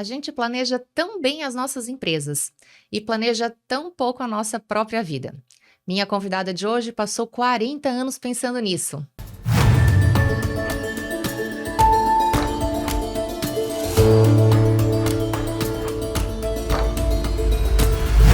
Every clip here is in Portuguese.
A gente planeja tão bem as nossas empresas e planeja tão pouco a nossa própria vida. Minha convidada de hoje passou 40 anos pensando nisso.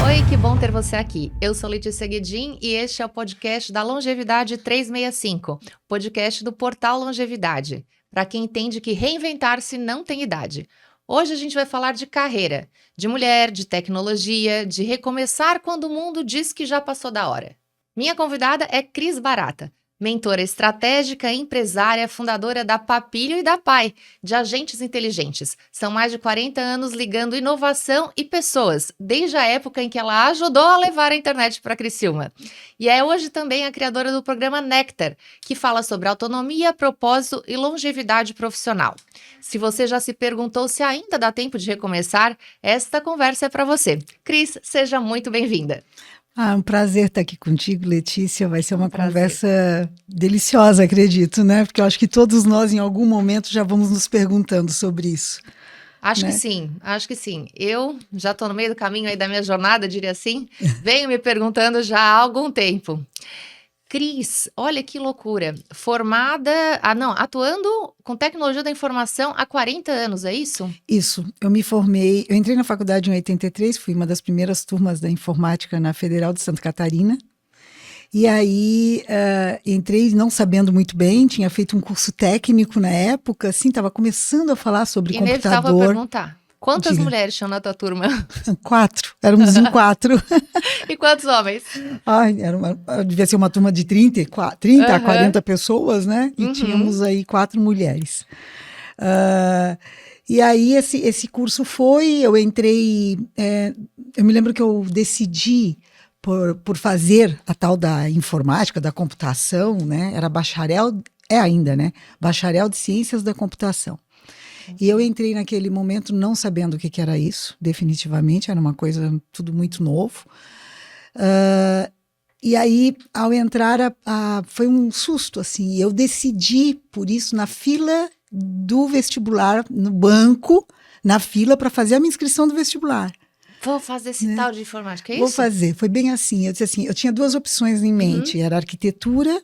Oi, que bom ter você aqui. Eu sou Letícia Guedin e este é o podcast da Longevidade 365, podcast do Portal Longevidade, para quem entende que reinventar-se não tem idade. Hoje a gente vai falar de carreira, de mulher, de tecnologia, de recomeçar quando o mundo diz que já passou da hora. Minha convidada é Cris Barata, mentora estratégica, empresária, fundadora da Papilho e da Pai, de Agentes Inteligentes. São mais de 40 anos ligando inovação e pessoas, desde a época em que ela ajudou a levar a internet para Criciúma. E é hoje também a criadora do programa Nectar, que fala sobre autonomia, propósito e longevidade profissional. Se você já se perguntou se ainda dá tempo de recomeçar, esta conversa é para você. Cris, seja muito bem-vinda. Um prazer estar aqui contigo, Letícia. Vai ser uma conversa deliciosa, acredito, né? Porque eu acho que todos nós, em algum momento, já vamos nos perguntando sobre isso. Acho que sim. Eu já estou no meio do caminho aí da minha jornada, diria assim. Venho me perguntando já há algum tempo. Cris, olha que loucura. Atuando com tecnologia da informação há 40 anos, é isso? Isso. Eu me formei, eu entrei na faculdade em 83, fui uma das primeiras turmas da informática na Federal de Santa Catarina. E aí entrei não sabendo muito bem, tinha feito um curso técnico na época, assim, estava começando a falar sobre computador. Inevitável perguntar. Quantas mulheres tinham na tua turma? 4, éramos em 4. E quantos homens? Devia ser uma turma de 30 a 40 pessoas, né? E tínhamos aí 4 mulheres. E aí esse curso eu entrei, eu me lembro que eu decidi por fazer a tal da informática, da computação, né? Era bacharel, ainda, né? Bacharel de Ciências da Computação. E eu entrei naquele momento não sabendo o que era isso, definitivamente, era uma coisa tudo muito novo. E aí, ao entrar, foi um susto, assim, eu decidi, por isso, na fila do vestibular, no banco, na fila para fazer a minha inscrição do vestibular. Vou fazer esse tal de informática, é isso? Vou fazer, foi bem assim, eu disse assim, eu tinha 2 opções em mente, era arquitetura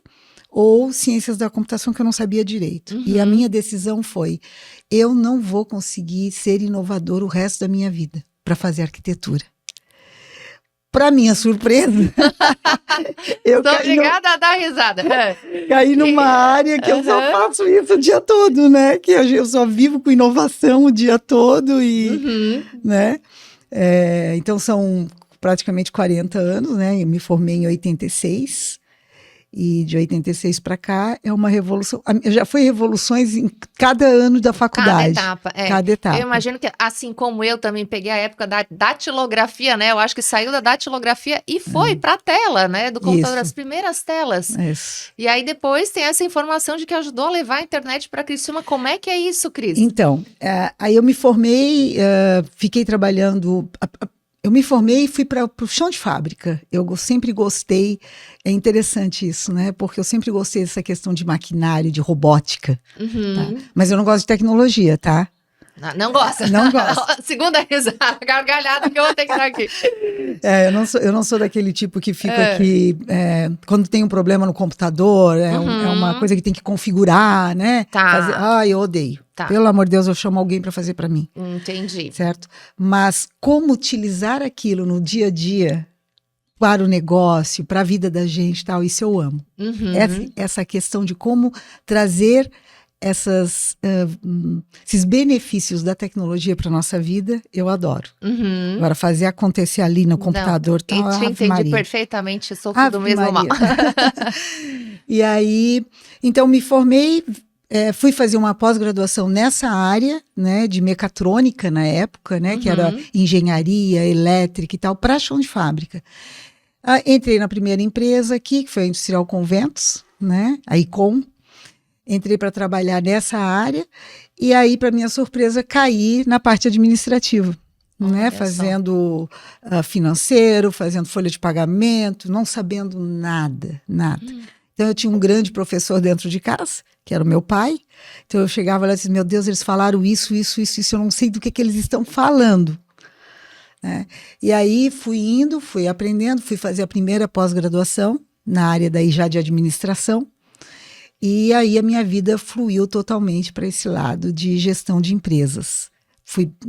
ou ciências da computação, que eu não sabia direito. E a minha decisão foi, eu não vou conseguir ser inovador o resto da minha vida para fazer arquitetura. Para minha surpresa, eu tô obrigada a dar risada. Caí numa área que eu só faço isso o dia todo, né? Que eu só vivo com inovação o dia todo e, né? Então são praticamente 40 anos, né? Eu me formei em 86. E de 86 para cá é uma revolução. Já foi revoluções em cada ano da faculdade. Cada etapa. Eu imagino que, assim como eu também peguei a época da datilografia, né? Eu acho que saiu da datilografia e foi para a tela, né? Do computador, as primeiras telas. Isso. E aí depois tem essa informação de que ajudou a levar a internet para Criciúma. Como é que é isso, Cris? Então, aí eu me formei, fiquei trabalhando... Eu me formei e fui para o chão de fábrica. Eu sempre gostei, é interessante isso, né? Porque eu sempre gostei dessa questão de maquinário, de robótica. Tá? Mas eu não gosto de tecnologia, tá? Não gosta? Não gosto. Segunda risada, gargalhada que eu vou ter que dar aqui. Eu não sou daquele tipo que fica aqui, quando tem um problema no computador, é uma coisa que tem que configurar, né? Tá. Eu odeio. Tá. Pelo amor de Deus, eu chamo alguém para fazer para mim. Entendi. Certo? Mas como utilizar aquilo no dia a dia para o negócio, para a vida da gente e tal, isso eu amo. Essa questão de como trazer esses benefícios da tecnologia para a nossa vida, eu adoro. Agora, fazer acontecer ali no computador, tal, eu te entendi perfeitamente, sofro do mesmo mal. E aí, então me formei, fui fazer uma pós-graduação nessa área, né, de mecatrônica na época, né, que era engenharia, elétrica e tal, para chão de fábrica. Entrei na primeira empresa aqui, que foi a Industrial Conventos, né, a ICOM. Entrei para trabalhar nessa área e aí, para minha surpresa, caí na parte administrativa, né? Fazendo financeiro, fazendo folha de pagamento, não sabendo nada. Então, eu tinha um grande professor dentro de casa, que era o meu pai. Então eu chegava lá e disse, meu Deus, eles falaram isso, eu não sei do que eles estão falando. Né? E aí fui aprendendo, fui fazer a primeira pós-graduação na área daí já de administração. E aí a minha vida fluiu totalmente para esse lado de gestão de empresas.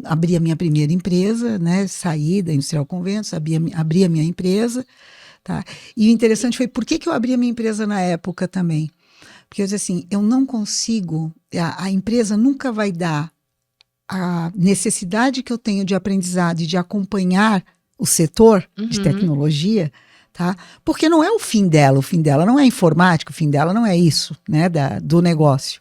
Abri a minha primeira empresa, né? Saí da Industrial Conventos, abri a minha empresa. Tá? E o interessante foi, por que eu abri a minha empresa na época também? Porque eu disse assim, eu não consigo, a empresa nunca vai dar a necessidade que eu tenho de aprendizado e de acompanhar o setor de tecnologia, tá? Porque não é o fim dela não é informática, o fim dela não é isso, né, do negócio.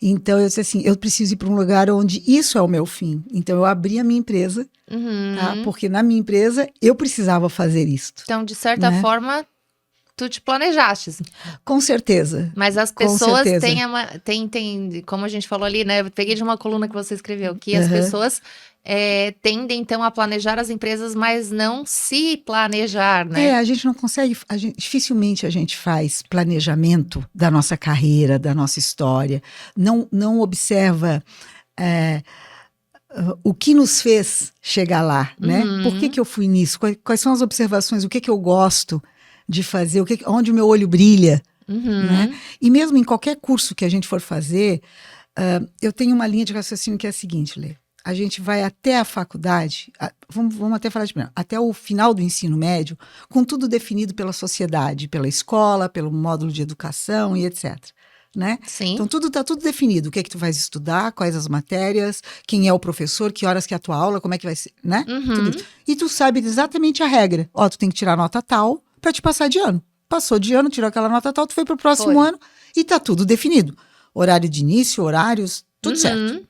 Então eu disse assim, eu preciso ir para um lugar onde isso é o meu fim. Então eu abri a minha empresa, tá? Porque na minha empresa eu precisava fazer isto. Então, de certa forma, tu te planejaste. Com certeza. Mas as pessoas têm, como a gente falou ali, né? Eu peguei de uma coluna que você escreveu, que as pessoas tendem, então, a planejar as empresas, mas não se planejar, né? A gente não consegue, dificilmente a gente faz planejamento da nossa carreira, da nossa história, não observa o que nos fez chegar lá, né? Por que eu fui nisso? Quais são as observações? O que eu gosto de fazer? Onde o meu olho brilha? Né? E mesmo em qualquer curso que a gente for fazer, eu tenho uma linha de raciocínio que é a seguinte, Lê. A gente vai até a faculdade, vamos até falar de primeiro, até o final do ensino médio, com tudo definido pela sociedade, pela escola, pelo módulo de educação e etc. Né? Sim. Então, tá tudo definido. O que é que tu vais estudar, quais as matérias, quem é o professor, que horas que é a tua aula, como é que vai ser, né? Tudo isso. E tu sabe exatamente a regra. Ó, tu tem que tirar nota tal para te passar de ano. Passou de ano, tirou aquela nota tal, tu foi pro próximo ano e tá tudo definido. Horário de início, horários, tudo certo.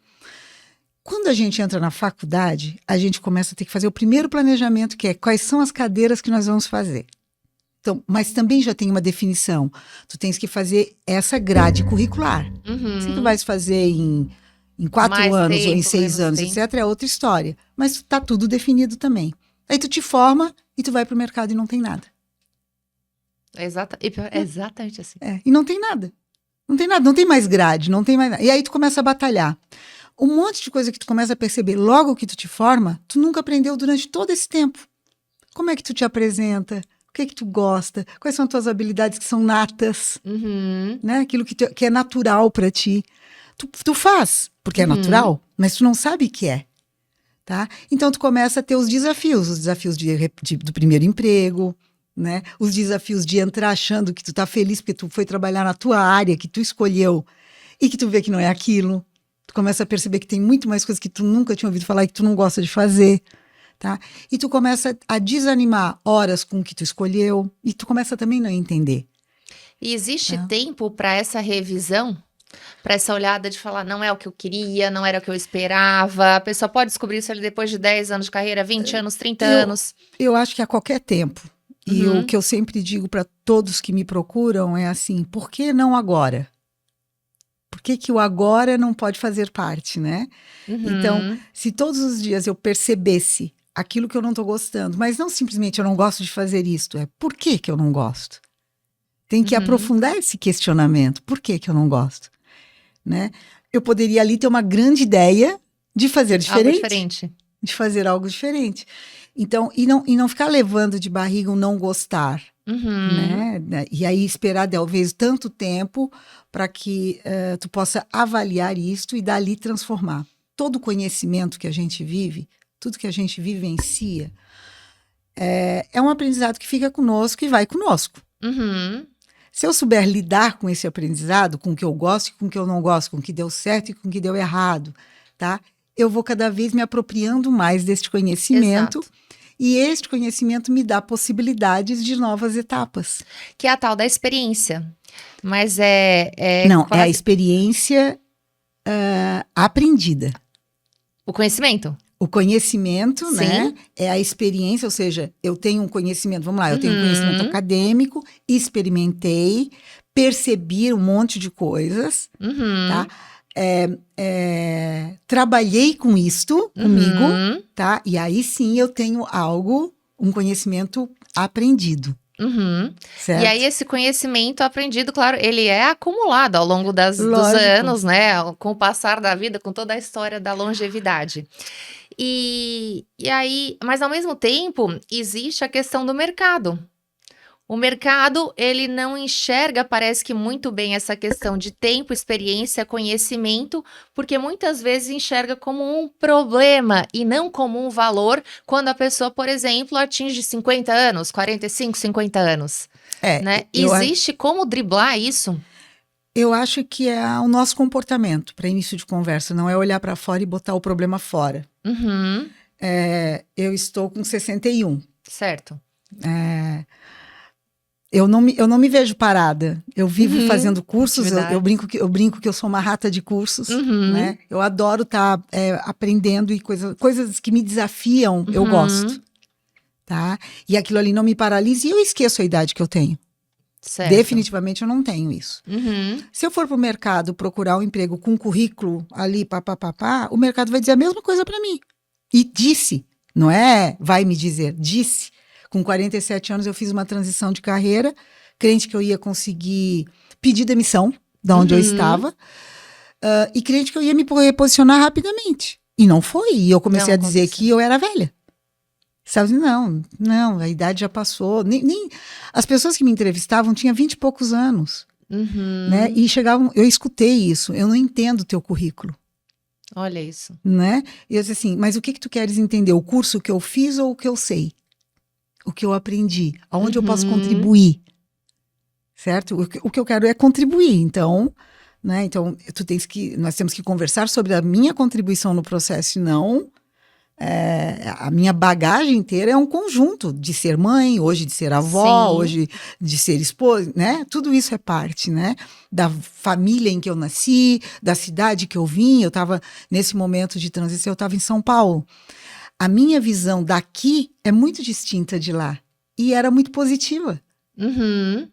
Quando a gente entra na faculdade, a gente começa a ter que fazer o primeiro planejamento, que é quais são as cadeiras que nós vamos fazer. Então, mas também já tem uma definição. Tu tens que fazer essa grade curricular. Se tu vais fazer em 4 anos ou em 6 anos, etc., é outra história. Mas tá tudo definido também. Aí tu te forma e tu vai pro mercado e não tem nada. Exatamente assim. E não tem nada. Não tem nada, não tem mais grade, não tem mais nada. E aí tu começa a batalhar. Um monte de coisa que tu começa a perceber logo que tu te forma, tu nunca aprendeu durante todo esse tempo. Como é que tu te apresenta? O que é que tu gosta? Quais são as tuas habilidades que são natas? Né? Aquilo que é natural para ti. Tu faz, porque é natural, mas tu não sabe o que é. Tá? Então tu começa a ter os desafios do primeiro emprego, né? Os desafios de entrar achando que tu tá feliz porque tu foi trabalhar na tua área, que tu escolheu, e que tu vê que não é aquilo. Tu começa a perceber que tem muito mais coisas que tu nunca tinha ouvido falar e que tu não gosta de fazer, tá? E tu começa a desanimar horas com o que tu escolheu e tu começa também a não entender. E existe tempo para essa revisão? Para essa olhada de falar, não é o que eu queria, não era o que eu esperava. A pessoa pode descobrir isso ali depois de 10 anos de carreira, 20 anos, 30 anos? Eu acho que a qualquer tempo. E o que eu sempre digo para todos que me procuram é assim, por que não agora? Por que o agora não pode fazer parte, né? Então, se todos os dias eu percebesse aquilo que eu não estou gostando, mas não simplesmente eu não gosto de fazer isto, é por que eu não gosto? Tem que aprofundar esse questionamento. Por que eu não gosto? Né? Eu poderia ali ter uma grande ideia de fazer diferente. Algo diferente. De fazer algo diferente. Então, e não ficar levando de barriga um não gostar. Né? E aí esperar talvez tanto tempo para que tu possa avaliar isto e dali transformar. Todo conhecimento que a gente vive, tudo que a gente vivencia, é um aprendizado que fica conosco e vai conosco. Se eu souber lidar com esse aprendizado, com o que eu gosto e com o que eu não gosto, com o que deu certo e com o que deu errado, tá? Eu vou cada vez me apropriando mais deste conhecimento. Exato. E este conhecimento me dá possibilidades de novas etapas. Que é a tal da experiência. Mas Não, quase... é a experiência aprendida. O conhecimento? O conhecimento, Sim. Né? É a experiência, ou seja, eu tenho um conhecimento, vamos lá, eu tenho um conhecimento acadêmico, experimentei, percebi um monte de coisas, tá? Trabalhei com isto comigo, tá? E aí sim eu tenho um conhecimento aprendido, Uhum. certo? E aí esse conhecimento aprendido, claro, ele é acumulado ao longo dos Lógico. anos, né? Com o passar da vida, com toda a história da longevidade. E aí, mas ao mesmo tempo, existe a questão do mercado. O mercado, ele não enxerga, parece que muito bem essa questão de tempo, experiência, conhecimento, porque muitas vezes enxerga como um problema e não como um valor quando a pessoa, por exemplo, atinge 50 anos, 45, 50 anos, né? Existe como driblar isso? Eu acho que é o nosso comportamento para início de conversa, não é olhar para fora e botar o problema fora. Uhum, Eu estou com 61. certo. Eu não me vejo parada. Eu vivo fazendo cursos, eu Atividades. brinco que eu sou uma rata de cursos, Uhum, né? Eu adoro estar aprendendo e coisas que me desafiam, eu gosto, tá? E aquilo ali não me paralisa e eu esqueço a idade que eu tenho. certo. Definitivamente eu não tenho isso. Uhum, Se eu for para o mercado procurar um emprego com currículo ali, papapá, o mercado vai dizer a mesma coisa para mim. E disse, não é vai me dizer, disse. Com 47 anos eu fiz uma transição de carreira, crente que eu ia conseguir pedir demissão da onde eu estava, e crente que eu ia me reposicionar rapidamente. E não foi. E eu comecei a dizer que eu era velha. Sabe, não, a idade já passou. Nem as pessoas que me entrevistavam tinham 20 e poucos anos. Né? E chegavam, eu escutei isso, eu não entendo o teu currículo. olha isso. Né? E eu disse assim, mas o que tu queres entender? O curso que eu fiz ou o que eu sei? O que eu aprendi? Aonde eu posso contribuir? Certo? O que eu quero é contribuir. Então, né? Então, nós temos que conversar sobre a minha contribuição no processo, e não a minha bagagem inteira é um conjunto de ser mãe, hoje de ser avó, Sim. hoje de ser esposa, né? Tudo isso é parte, né? Da família em que eu nasci, da cidade que eu vim. Eu estava, nesse momento de transição, eu estava em São Paulo. A minha visão daqui é muito distinta de lá. E era muito positiva,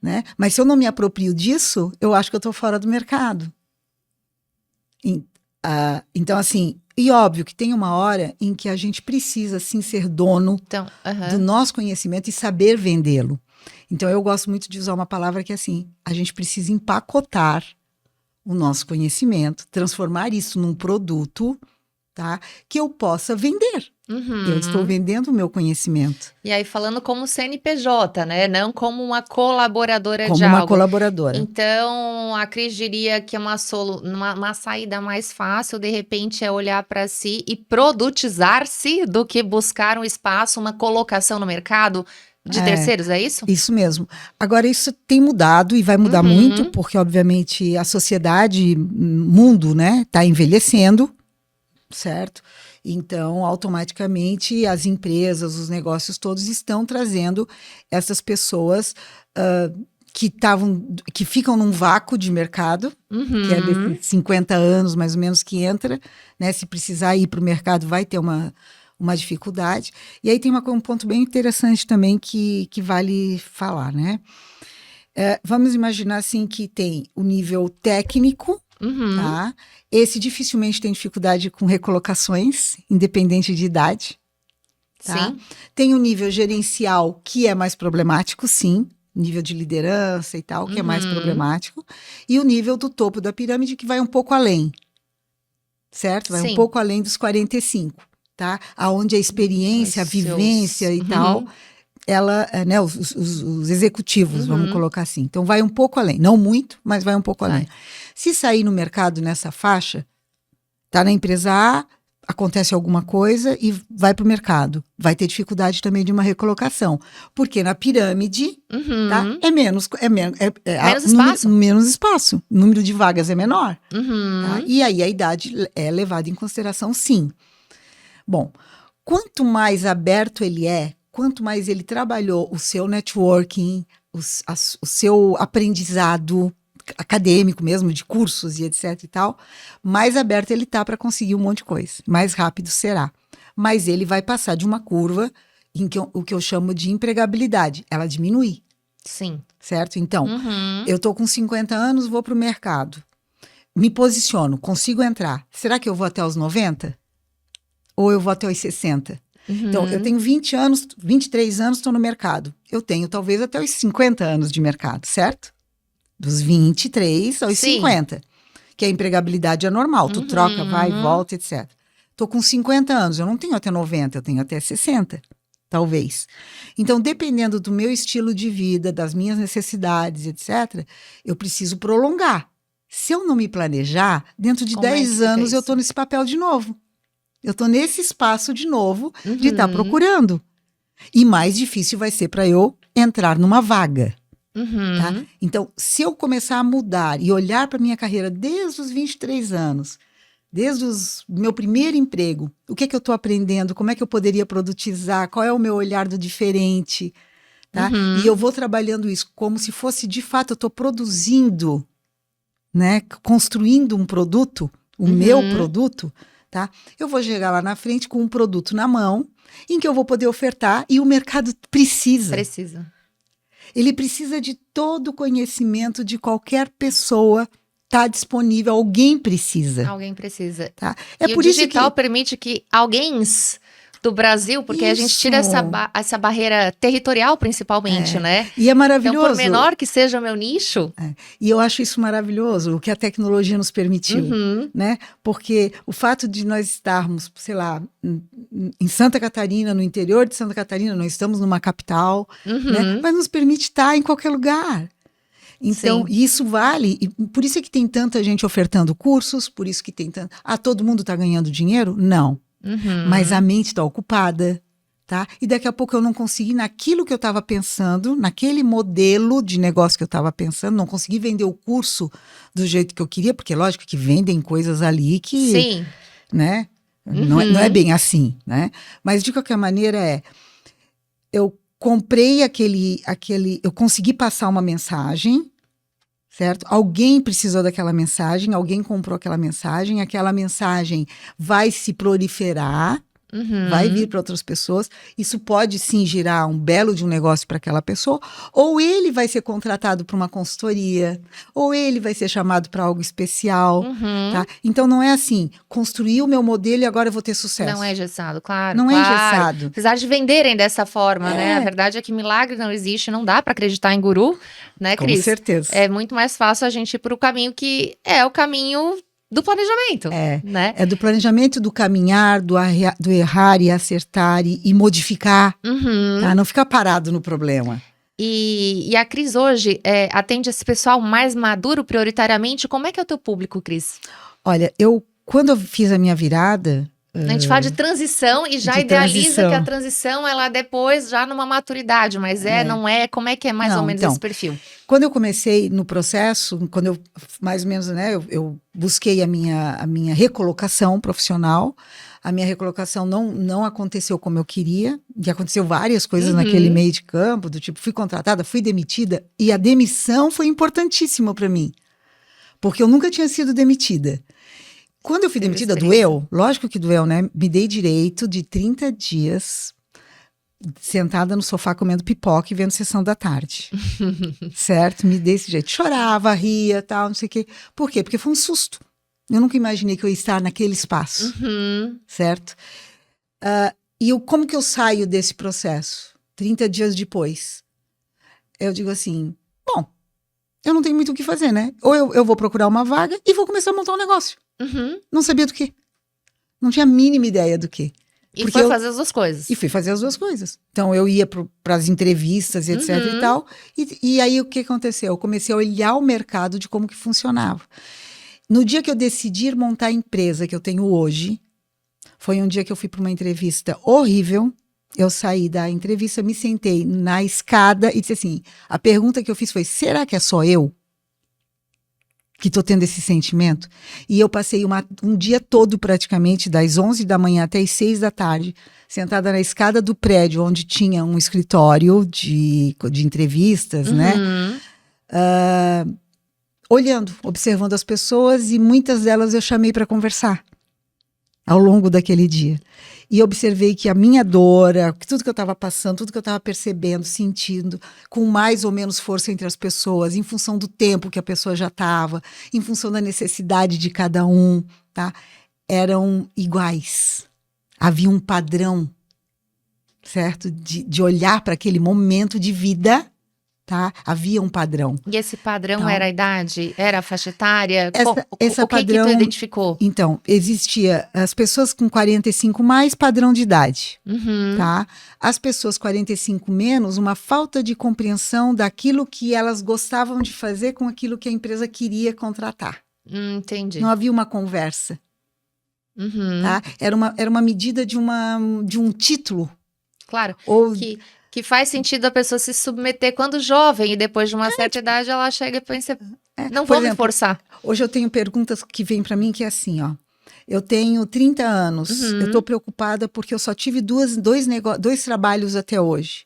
né? Mas se eu não me aproprio disso, eu acho que eu estou fora do mercado. Então, assim, e óbvio que tem uma hora em que a gente precisa, sim, ser dono do nosso conhecimento e saber vendê-lo. Então, eu gosto muito de usar uma palavra que é assim, a gente precisa empacotar o nosso conhecimento, transformar isso num produto, tá? Que eu possa vender. Eu estou vendendo o meu conhecimento. E aí, falando como CNPJ, né? Não como uma colaboradora como de uma algo. Colaboradora. Então, a Cris diria que uma saída mais fácil, de repente, é olhar para si e produtizar-se do que buscar um espaço, uma colocação no mercado de terceiros, é isso? Isso mesmo. Agora, isso tem mudado e vai mudar muito, porque, obviamente, a sociedade, o mundo, né, está envelhecendo, certo? Então, automaticamente, as empresas, os negócios todos estão trazendo essas pessoas que ficam num vácuo de mercado, que é desses 50 anos, mais ou menos, que entra, né? Se precisar ir para o mercado, vai ter uma dificuldade. E aí tem um ponto bem interessante também que vale falar, né? Vamos imaginar, assim, que tem o nível técnico, tá? Esse dificilmente tem dificuldade com recolocações, independente de idade. Tá? Sim. Tem o nível gerencial, que é mais problemático, sim. Nível de liderança e tal, que é mais problemático. E o nível do topo da pirâmide, que vai um pouco além. Certo? Vai um pouco além dos 45. Tá? Onde a experiência, a vivência e tal, ela, né, os executivos, vamos colocar assim. Então, vai um pouco além. Não muito, mas vai um pouco além. Se sair no mercado nessa faixa, tá na empresa A, acontece alguma coisa e vai para o mercado. Vai ter dificuldade também de uma recolocação. Porque na pirâmide, tá, é menos espaço. Menos espaço. O número de vagas é menor. Tá? E aí a idade é levada em consideração, sim. Bom, quanto mais aberto ele é, quanto mais ele trabalhou o seu networking, o seu aprendizado acadêmico mesmo, de cursos e etc e tal, mais aberto ele tá para conseguir um monte de coisa. Mais rápido será. Mas ele vai passar de uma curva em que o que eu chamo de empregabilidade. Ela diminui. Sim. Certo? Então, eu tô com 50 anos, vou pro mercado. Me posiciono, consigo entrar. Será que eu vou até os 90? Ou eu vou até os 60? Então, eu tenho 20 anos, 23 anos, estou no mercado. Eu tenho talvez até os 50 anos de mercado, certo? Dos 23 aos Sim. 50. Que a empregabilidade é normal. Tu troca, vai, volta, etc. Estou com 50 anos, eu não tenho até 90, eu tenho até 60, talvez. Então, dependendo do meu estilo de vida, das minhas necessidades, etc., eu preciso prolongar. Se eu não me planejar, dentro de Como é que 10 fica anos eu isso? estou nesse papel de novo. Eu estou nesse espaço de novo de estar procurando. E mais difícil vai ser para eu entrar numa vaga. Tá? Então, se eu começar a mudar e olhar para minha carreira desde os 23 anos, desde o meu primeiro emprego, o que é que eu estou aprendendo, como é que eu poderia produtizar, qual é o meu olhar do diferente, tá? E eu vou trabalhando isso como se fosse, de fato, eu estou produzindo, né? Construindo um produto, o meu produto, tá? Eu vou chegar lá na frente com um produto na mão, em que eu vou poder ofertar e o mercado precisa. Ele precisa de todo o conhecimento de qualquer pessoa, está disponível, alguém precisa. Alguém precisa. Tá? É E por o isso digital que permite que alguém do Brasil, porque a gente tira essa barreira territorial, principalmente, né? E é maravilhoso. Então, por menor que seja o meu nicho... E eu acho isso maravilhoso, o que a tecnologia nos permitiu, né? Porque o fato de nós estarmos, sei lá, em Santa Catarina, no interior de Santa Catarina, nós estamos numa capital, né? Mas nos permite estar em qualquer lugar. Então, isso vale, e por isso é que tem tanta gente ofertando cursos, por isso que tem tanto... todo mundo está ganhando dinheiro? Não. Mas a mente está ocupada, tá? E daqui a pouco eu não consegui, naquilo que eu estava pensando, naquele modelo de negócio que eu estava pensando, não consegui vender o curso do jeito que eu queria, porque lógico que vendem coisas ali que, né? Não é bem assim, né? Mas de qualquer maneira eu comprei eu consegui passar uma mensagem, certo? Alguém precisou daquela mensagem, alguém comprou aquela mensagem vai se proliferar, vai vir para outras pessoas. Isso pode sim girar um belo de um negócio para aquela pessoa, ou ele vai ser contratado para uma consultoria, ou ele vai ser chamado para algo especial, tá? Então não é assim, construir o meu modelo e agora eu vou ter sucesso. Não é engessado, claro. Não é engessado. Apesar de venderem dessa forma, né? A verdade é que milagre não existe, não dá para acreditar em guru, né, Cris? Com certeza. É muito mais fácil a gente ir para o caminho que é o caminho do planejamento, né? É do planejamento, do caminhar, do errar e acertar e modificar, tá? Não ficar parado no problema. E a Cris hoje atende esse pessoal mais maduro prioritariamente. Como é que é o teu público, Cris? Olha, quando eu fiz a minha virada... A gente fala de transição e já idealiza que a transição ela depois já numa maturidade, mas não é? Como é que é mais ou menos esse perfil? Quando eu comecei no processo, quando eu mais ou menos, né, eu busquei a minha recolocação profissional, a minha recolocação não aconteceu como eu queria, e aconteceu várias coisas naquele meio de campo, do tipo, fui contratada, fui demitida, e a demissão foi importantíssima para mim, porque eu nunca tinha sido demitida. Quando eu fui demitida, doeu? Lógico que doeu, né? Me dei direito de 30 dias sentada no sofá comendo pipoca e vendo Sessão da Tarde. Certo? Me dei esse jeito. Chorava, ria, tal, não sei o quê. Por quê? Porque foi um susto. Eu nunca imaginei que eu ia estar naquele espaço. Certo? Como que eu saio desse processo? 30 dias depois. Eu digo assim, bom, eu não tenho muito o que fazer, né? Ou eu vou procurar uma vaga e vou começar a montar um negócio. Não sabia do que. Não tinha a mínima ideia do que. E foi fazer as duas coisas. E fui fazer as duas coisas. Então, eu ia para as entrevistas, etc e tal. E aí, o que aconteceu? Eu comecei a olhar o mercado de como que funcionava. No dia que eu decidi montar a empresa que eu tenho hoje, foi um dia que eu fui para uma entrevista horrível. Eu saí da entrevista, me sentei na escada e disse assim, a pergunta que eu fiz foi, será que é só eu que estou tendo esse sentimento? E eu passei um dia todo praticamente, das 11 da manhã até as 6 da tarde, sentada na escada do prédio, onde tinha um escritório de entrevistas, né? Olhando, observando as pessoas, e muitas delas eu chamei para conversar ao longo daquele dia. E observei que a minha dor, tudo que eu estava passando, tudo que eu estava percebendo, sentindo, com mais ou menos força entre as pessoas, em função do tempo que a pessoa já estava, em função da necessidade de cada um, tá? Eram iguais. Havia um padrão certo? De olhar para aquele momento de vida, tá? Havia um padrão. E esse padrão Então, era a idade? Era a faixa etária? Essa O que padrão, tu identificou? então, existia as pessoas com 45 mais padrão de idade, Uhum. tá? As pessoas 45 menos, uma falta de compreensão daquilo que elas gostavam de fazer com aquilo que a empresa queria contratar. Entendi. Não havia uma conversa, Uhum. tá? Era uma medida de um título. Claro, Ou que faz sentido a pessoa se submeter quando jovem e depois de uma certa idade ela chega e pensa, não por vou me exemplo, forçar. hoje eu tenho perguntas que vêm para mim que é assim, ó. Eu tenho 30 anos, Uhum. eu estou preocupada porque eu só tive dois trabalhos até hoje.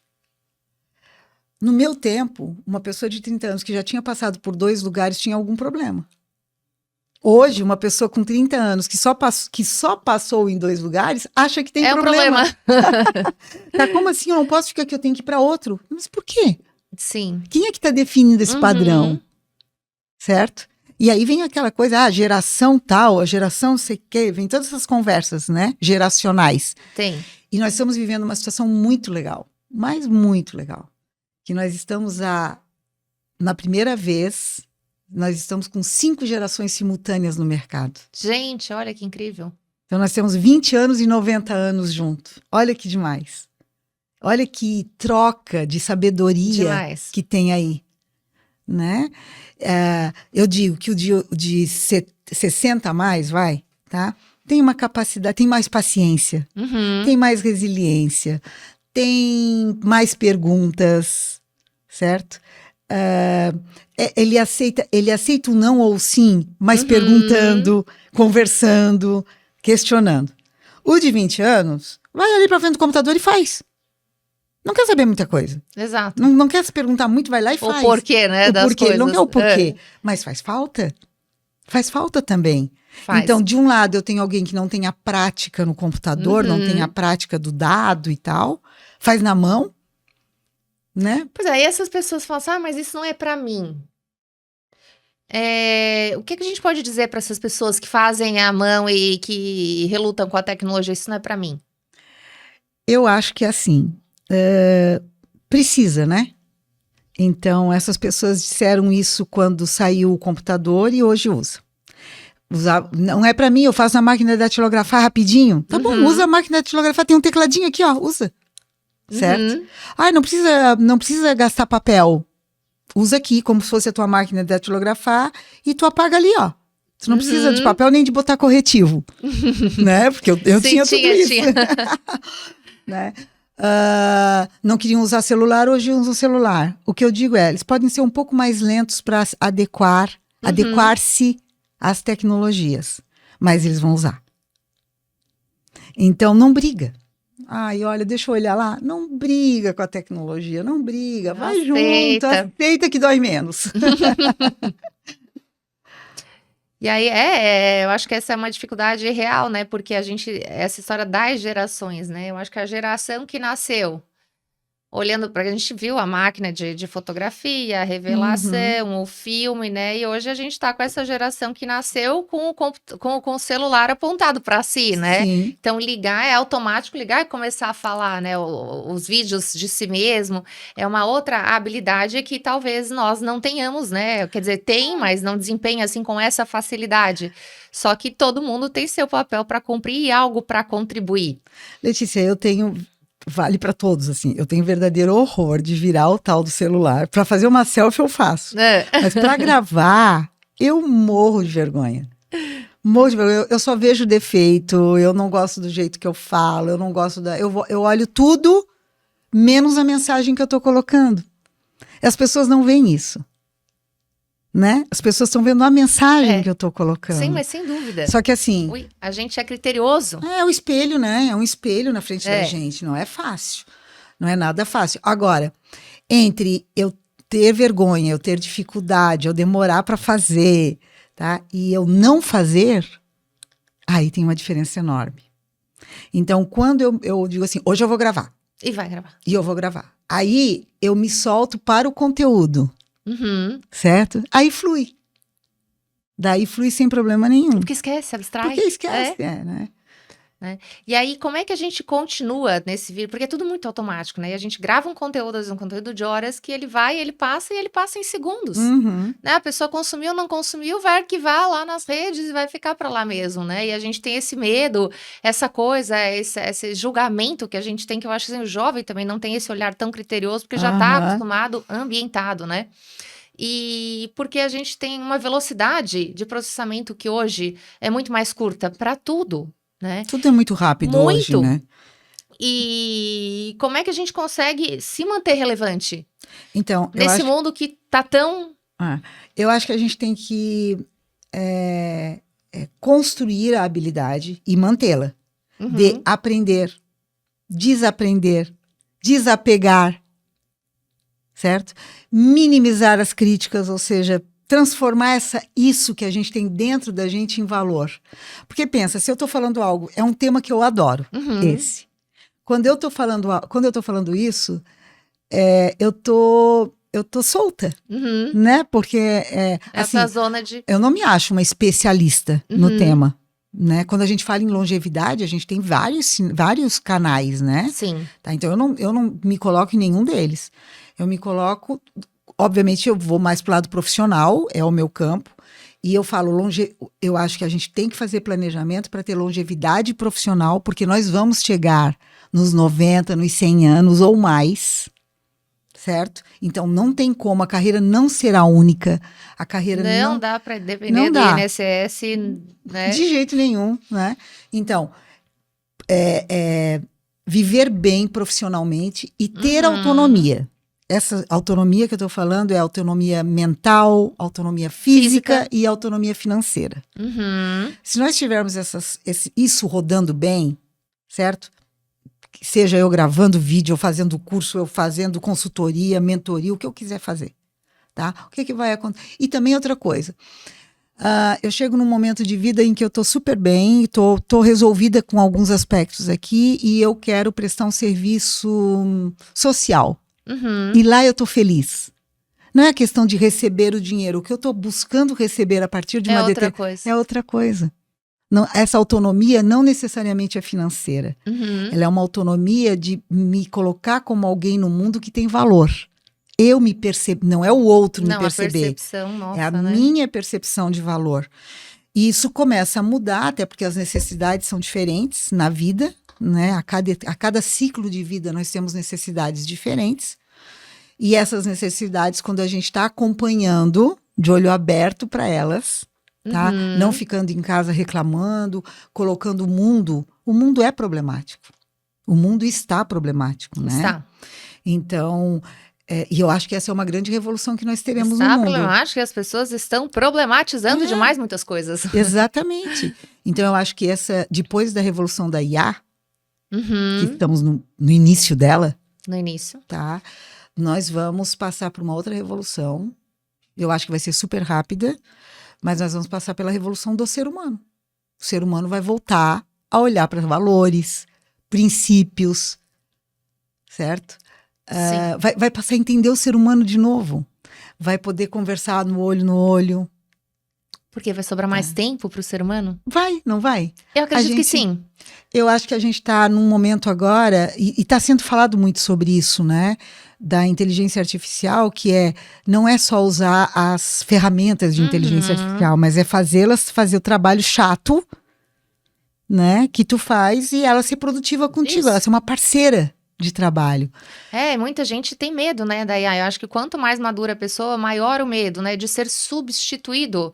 No meu tempo, uma pessoa de 30 anos que já tinha passado por 2 lugares tinha algum problema. Hoje, uma pessoa com 30 anos que só passou em 2 lugares acha que tem problema. É um problema. Tá, como assim? Eu não posso ficar aqui, eu tenho que ir para outro. Mas por quê? Sim. Quem é que está definindo esse Uhum. padrão? Certo? E aí vem aquela coisa, a geração tal, a geração não sei o quê, vem todas essas conversas, né? Geracionais. Tem. E nós estamos vivendo uma situação muito legal, mas muito legal. Que nós estamos na primeira vez, nós estamos com 5 gerações simultâneas no mercado. Gente, olha que incrível. Então nós temos 20 anos e 90 anos juntos. Olha que demais. Olha que troca de sabedoria Demais. que tem aí, né? Eu digo que o de 60 a mais, tá? Tem uma capacidade, tem mais paciência, Uhum. tem mais resiliência, tem mais perguntas, certo? Ele aceita o não ou o sim, mas Uhum. perguntando, conversando, questionando. O de 20 anos vai ali para frente do computador e faz. Não quer saber muita coisa. Exato. Não quer se perguntar muito, vai lá e faz. O porquê, né, O das porquê, coisas. não é o porquê, mas faz falta. Faz falta também. Faz. Então, de um lado, eu tenho alguém que não tem a prática no computador, não Uhum. tem a prática do dado e tal, faz na mão, né? Pois é, e essas pessoas falam assim, mas isso não é pra mim. O que a gente pode dizer para essas pessoas que fazem à mão e que relutam com a tecnologia? Isso não é pra mim. Eu acho que assim, precisa, né? Então, essas pessoas disseram isso quando saiu o computador e hoje usa. Não é para mim, eu faço na máquina de datilografar rapidinho. Tá bom, usa a máquina de datilografar, tem um tecladinho aqui, ó, usa. Certo? Uhum. Não precisa gastar papel. Usa aqui, como se fosse a tua máquina de datilografar, e tu apaga ali, ó. Tu não precisa de papel nem de botar corretivo. Né? Porque eu Sim, tinha tudo isso. tinha. Né? Não queriam usar celular, hoje usam celular. O que eu digo eles podem ser um pouco mais lentos para adequar-se às tecnologias, mas eles vão usar. Então, não briga. Ai, olha, deixa eu olhar lá. Não briga com a tecnologia, não briga. Vai junto, aceita que dói menos. E aí, eu acho que essa é uma dificuldade real, né? Porque essa história das gerações, né? Eu acho que a geração que nasceu olhando para a gente viu a máquina de fotografia, a revelação, o filme, né? E hoje a gente está com essa geração que nasceu com o celular apontado para si, né? Sim. Então ligar é automático, ligar e começar a falar, né? Os vídeos de si mesmo é uma outra habilidade que talvez nós não tenhamos, né? Quer dizer, tem, mas não desempenha assim com essa facilidade. Só que todo mundo tem seu papel para cumprir e algo para contribuir. Letícia, vale para todos, assim. Eu tenho verdadeiro horror de virar o tal do celular. Para fazer uma selfie eu faço. Mas para gravar, eu morro de vergonha. Morro de vergonha. Eu só vejo defeito, eu não gosto do jeito que eu falo, eu não gosto eu olho tudo, menos a mensagem que eu tô colocando. As pessoas não veem isso. Né? As pessoas estão vendo a mensagem que eu tô colocando. Sim, mas sem dúvida. Só que assim... a gente é criterioso. É o espelho, né? É um espelho na frente da gente. Não é fácil. Não é nada fácil. Agora, entre eu ter vergonha, eu ter dificuldade, eu demorar para fazer, tá? E eu não fazer, aí tem uma diferença enorme. Então, quando eu digo assim, hoje eu vou gravar. E vai gravar. E eu vou gravar. Aí, eu me solto para o conteúdo. Uhum. Certo? Aí flui. Daí flui sem problema nenhum. Porque esquece, abstrai. Porque esquece, né? Né? E aí, como é que a gente continua nesse vídeo? Porque é tudo muito automático, né? E a gente grava um conteúdo, às vezes um conteúdo de horas, que ele vai, ele passa e ele passa em segundos. Uhum. Né? A pessoa consumiu, não consumiu, vai arquivar lá nas redes e vai ficar para lá mesmo, né? E a gente tem esse medo, essa coisa, esse julgamento que a gente tem, que eu acho que assim, o jovem também não tem esse olhar tão criterioso, porque já está acostumado, ambientado, né? E porque a gente tem uma velocidade de processamento que hoje é muito mais curta para tudo, né? Tudo é muito rápido hoje, né? E como é que a gente consegue se manter relevante? Então, nesse mundo que tá tão... eu acho que a gente tem que construir a habilidade e mantê-la. De aprender, desaprender, desapegar, certo? Minimizar as críticas, ou seja, transformar isso que a gente tem dentro da gente em valor. Porque pensa, se eu estou falando algo, é um tema que eu adoro, esse. Quando eu estou falando isso, eu tô solta, né? Porque essa assim, zona de... eu não me acho uma especialista no tema, né? Quando a gente fala em longevidade, a gente tem vários canais, né? Sim. Tá? Então eu não me coloco em nenhum deles. Eu me coloco, obviamente eu vou mais para o lado profissional, é o meu campo, e eu falo, eu acho que a gente tem que fazer planejamento para ter longevidade profissional, porque nós vamos chegar nos 90, nos 100 anos ou mais, certo? Então não tem como, a carreira não será única, a carreira não dá para depender do INSS, né? De jeito nenhum, né? Então, viver bem profissionalmente e ter autonomia. Essa autonomia que eu estou falando é autonomia mental, autonomia física e autonomia financeira. Se nós tivermos isso rodando bem, certo? Seja eu gravando vídeo, eu fazendo curso, eu fazendo consultoria, mentoria, o que eu quiser fazer, tá? O que vai acontecer? E também outra coisa, eu chego num momento de vida em que eu estou super bem, estou resolvida com alguns aspectos aqui e eu quero prestar um serviço social. E lá eu estou feliz. Não é a questão de receber o dinheiro. O que eu estou buscando receber a partir de uma coisa. É outra coisa. Não, essa autonomia não necessariamente é financeira. Ela é uma autonomia de me colocar como alguém no mundo que tem valor. Eu me percebo, não é o outro me perceber. A percepção nossa, é a minha percepção de valor. E isso começa a mudar, até porque as necessidades são diferentes na vida, né? A cada ciclo de vida nós temos necessidades diferentes. E essas necessidades, quando a gente está acompanhando de olho aberto para elas, tá? Não ficando em casa reclamando, colocando o mundo é problemático. O mundo está problemático, né? Está. Então, e eu acho que essa é uma grande revolução que nós teremos no mundo. Está problemático e as pessoas estão problematizando demais muitas coisas. Exatamente. Então, eu acho que depois da revolução da IA, que estamos no início dela. No início. Tá? Nós vamos passar por uma outra revolução. Eu acho que vai ser super rápida, mas nós vamos passar pela revolução do ser humano. O ser humano vai voltar a olhar para valores, princípios, certo? Vai passar a entender o ser humano de novo. Vai poder conversar no olho. Porque vai sobrar mais tempo para o ser humano? Vai, não vai? Eu acredito que sim. Eu acho que a gente está num momento agora, e está sendo falado muito sobre isso, né? Da inteligência artificial, que não é só usar as ferramentas de inteligência artificial, mas é fazer o trabalho chato, né? Que tu faz e ela ser produtiva contigo, isso. Ela ser uma parceira de trabalho. Muita gente tem medo, né, da IA. Eu acho que quanto mais madura a pessoa, maior o medo, né? De ser substituído.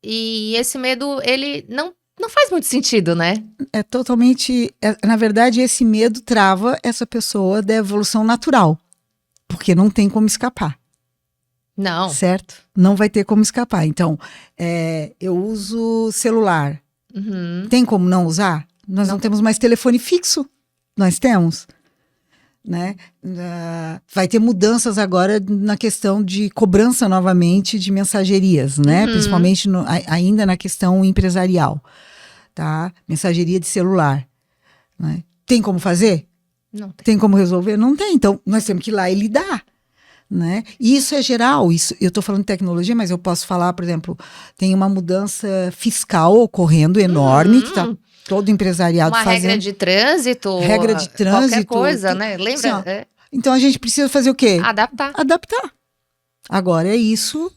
E esse medo, ele não faz muito sentido, né? É totalmente... na verdade, esse medo trava essa pessoa da evolução natural. Porque não tem como escapar. Não. Certo? Não vai ter como escapar. Então, eu uso celular. Tem como não usar? Nós não temos mais telefone fixo. Nós temos. Né? Vai ter mudanças agora na questão de cobrança novamente de mensagerias, né? Principalmente ainda na questão empresarial, tá? Mensageria de celular, né? Tem como fazer? Não tem. Tem como resolver? Não tem. Então, nós temos que ir lá e lidar, né? E isso é geral. Eu estou falando de tecnologia, mas eu posso falar, por exemplo, tem uma mudança fiscal ocorrendo enorme que tá... todo empresariado Uma fazendo. regra de trânsito. Regra de trânsito. Qualquer coisa, né? Lembra? Assim, então a gente precisa fazer o quê? Adaptar. Adaptar. Agora é isso,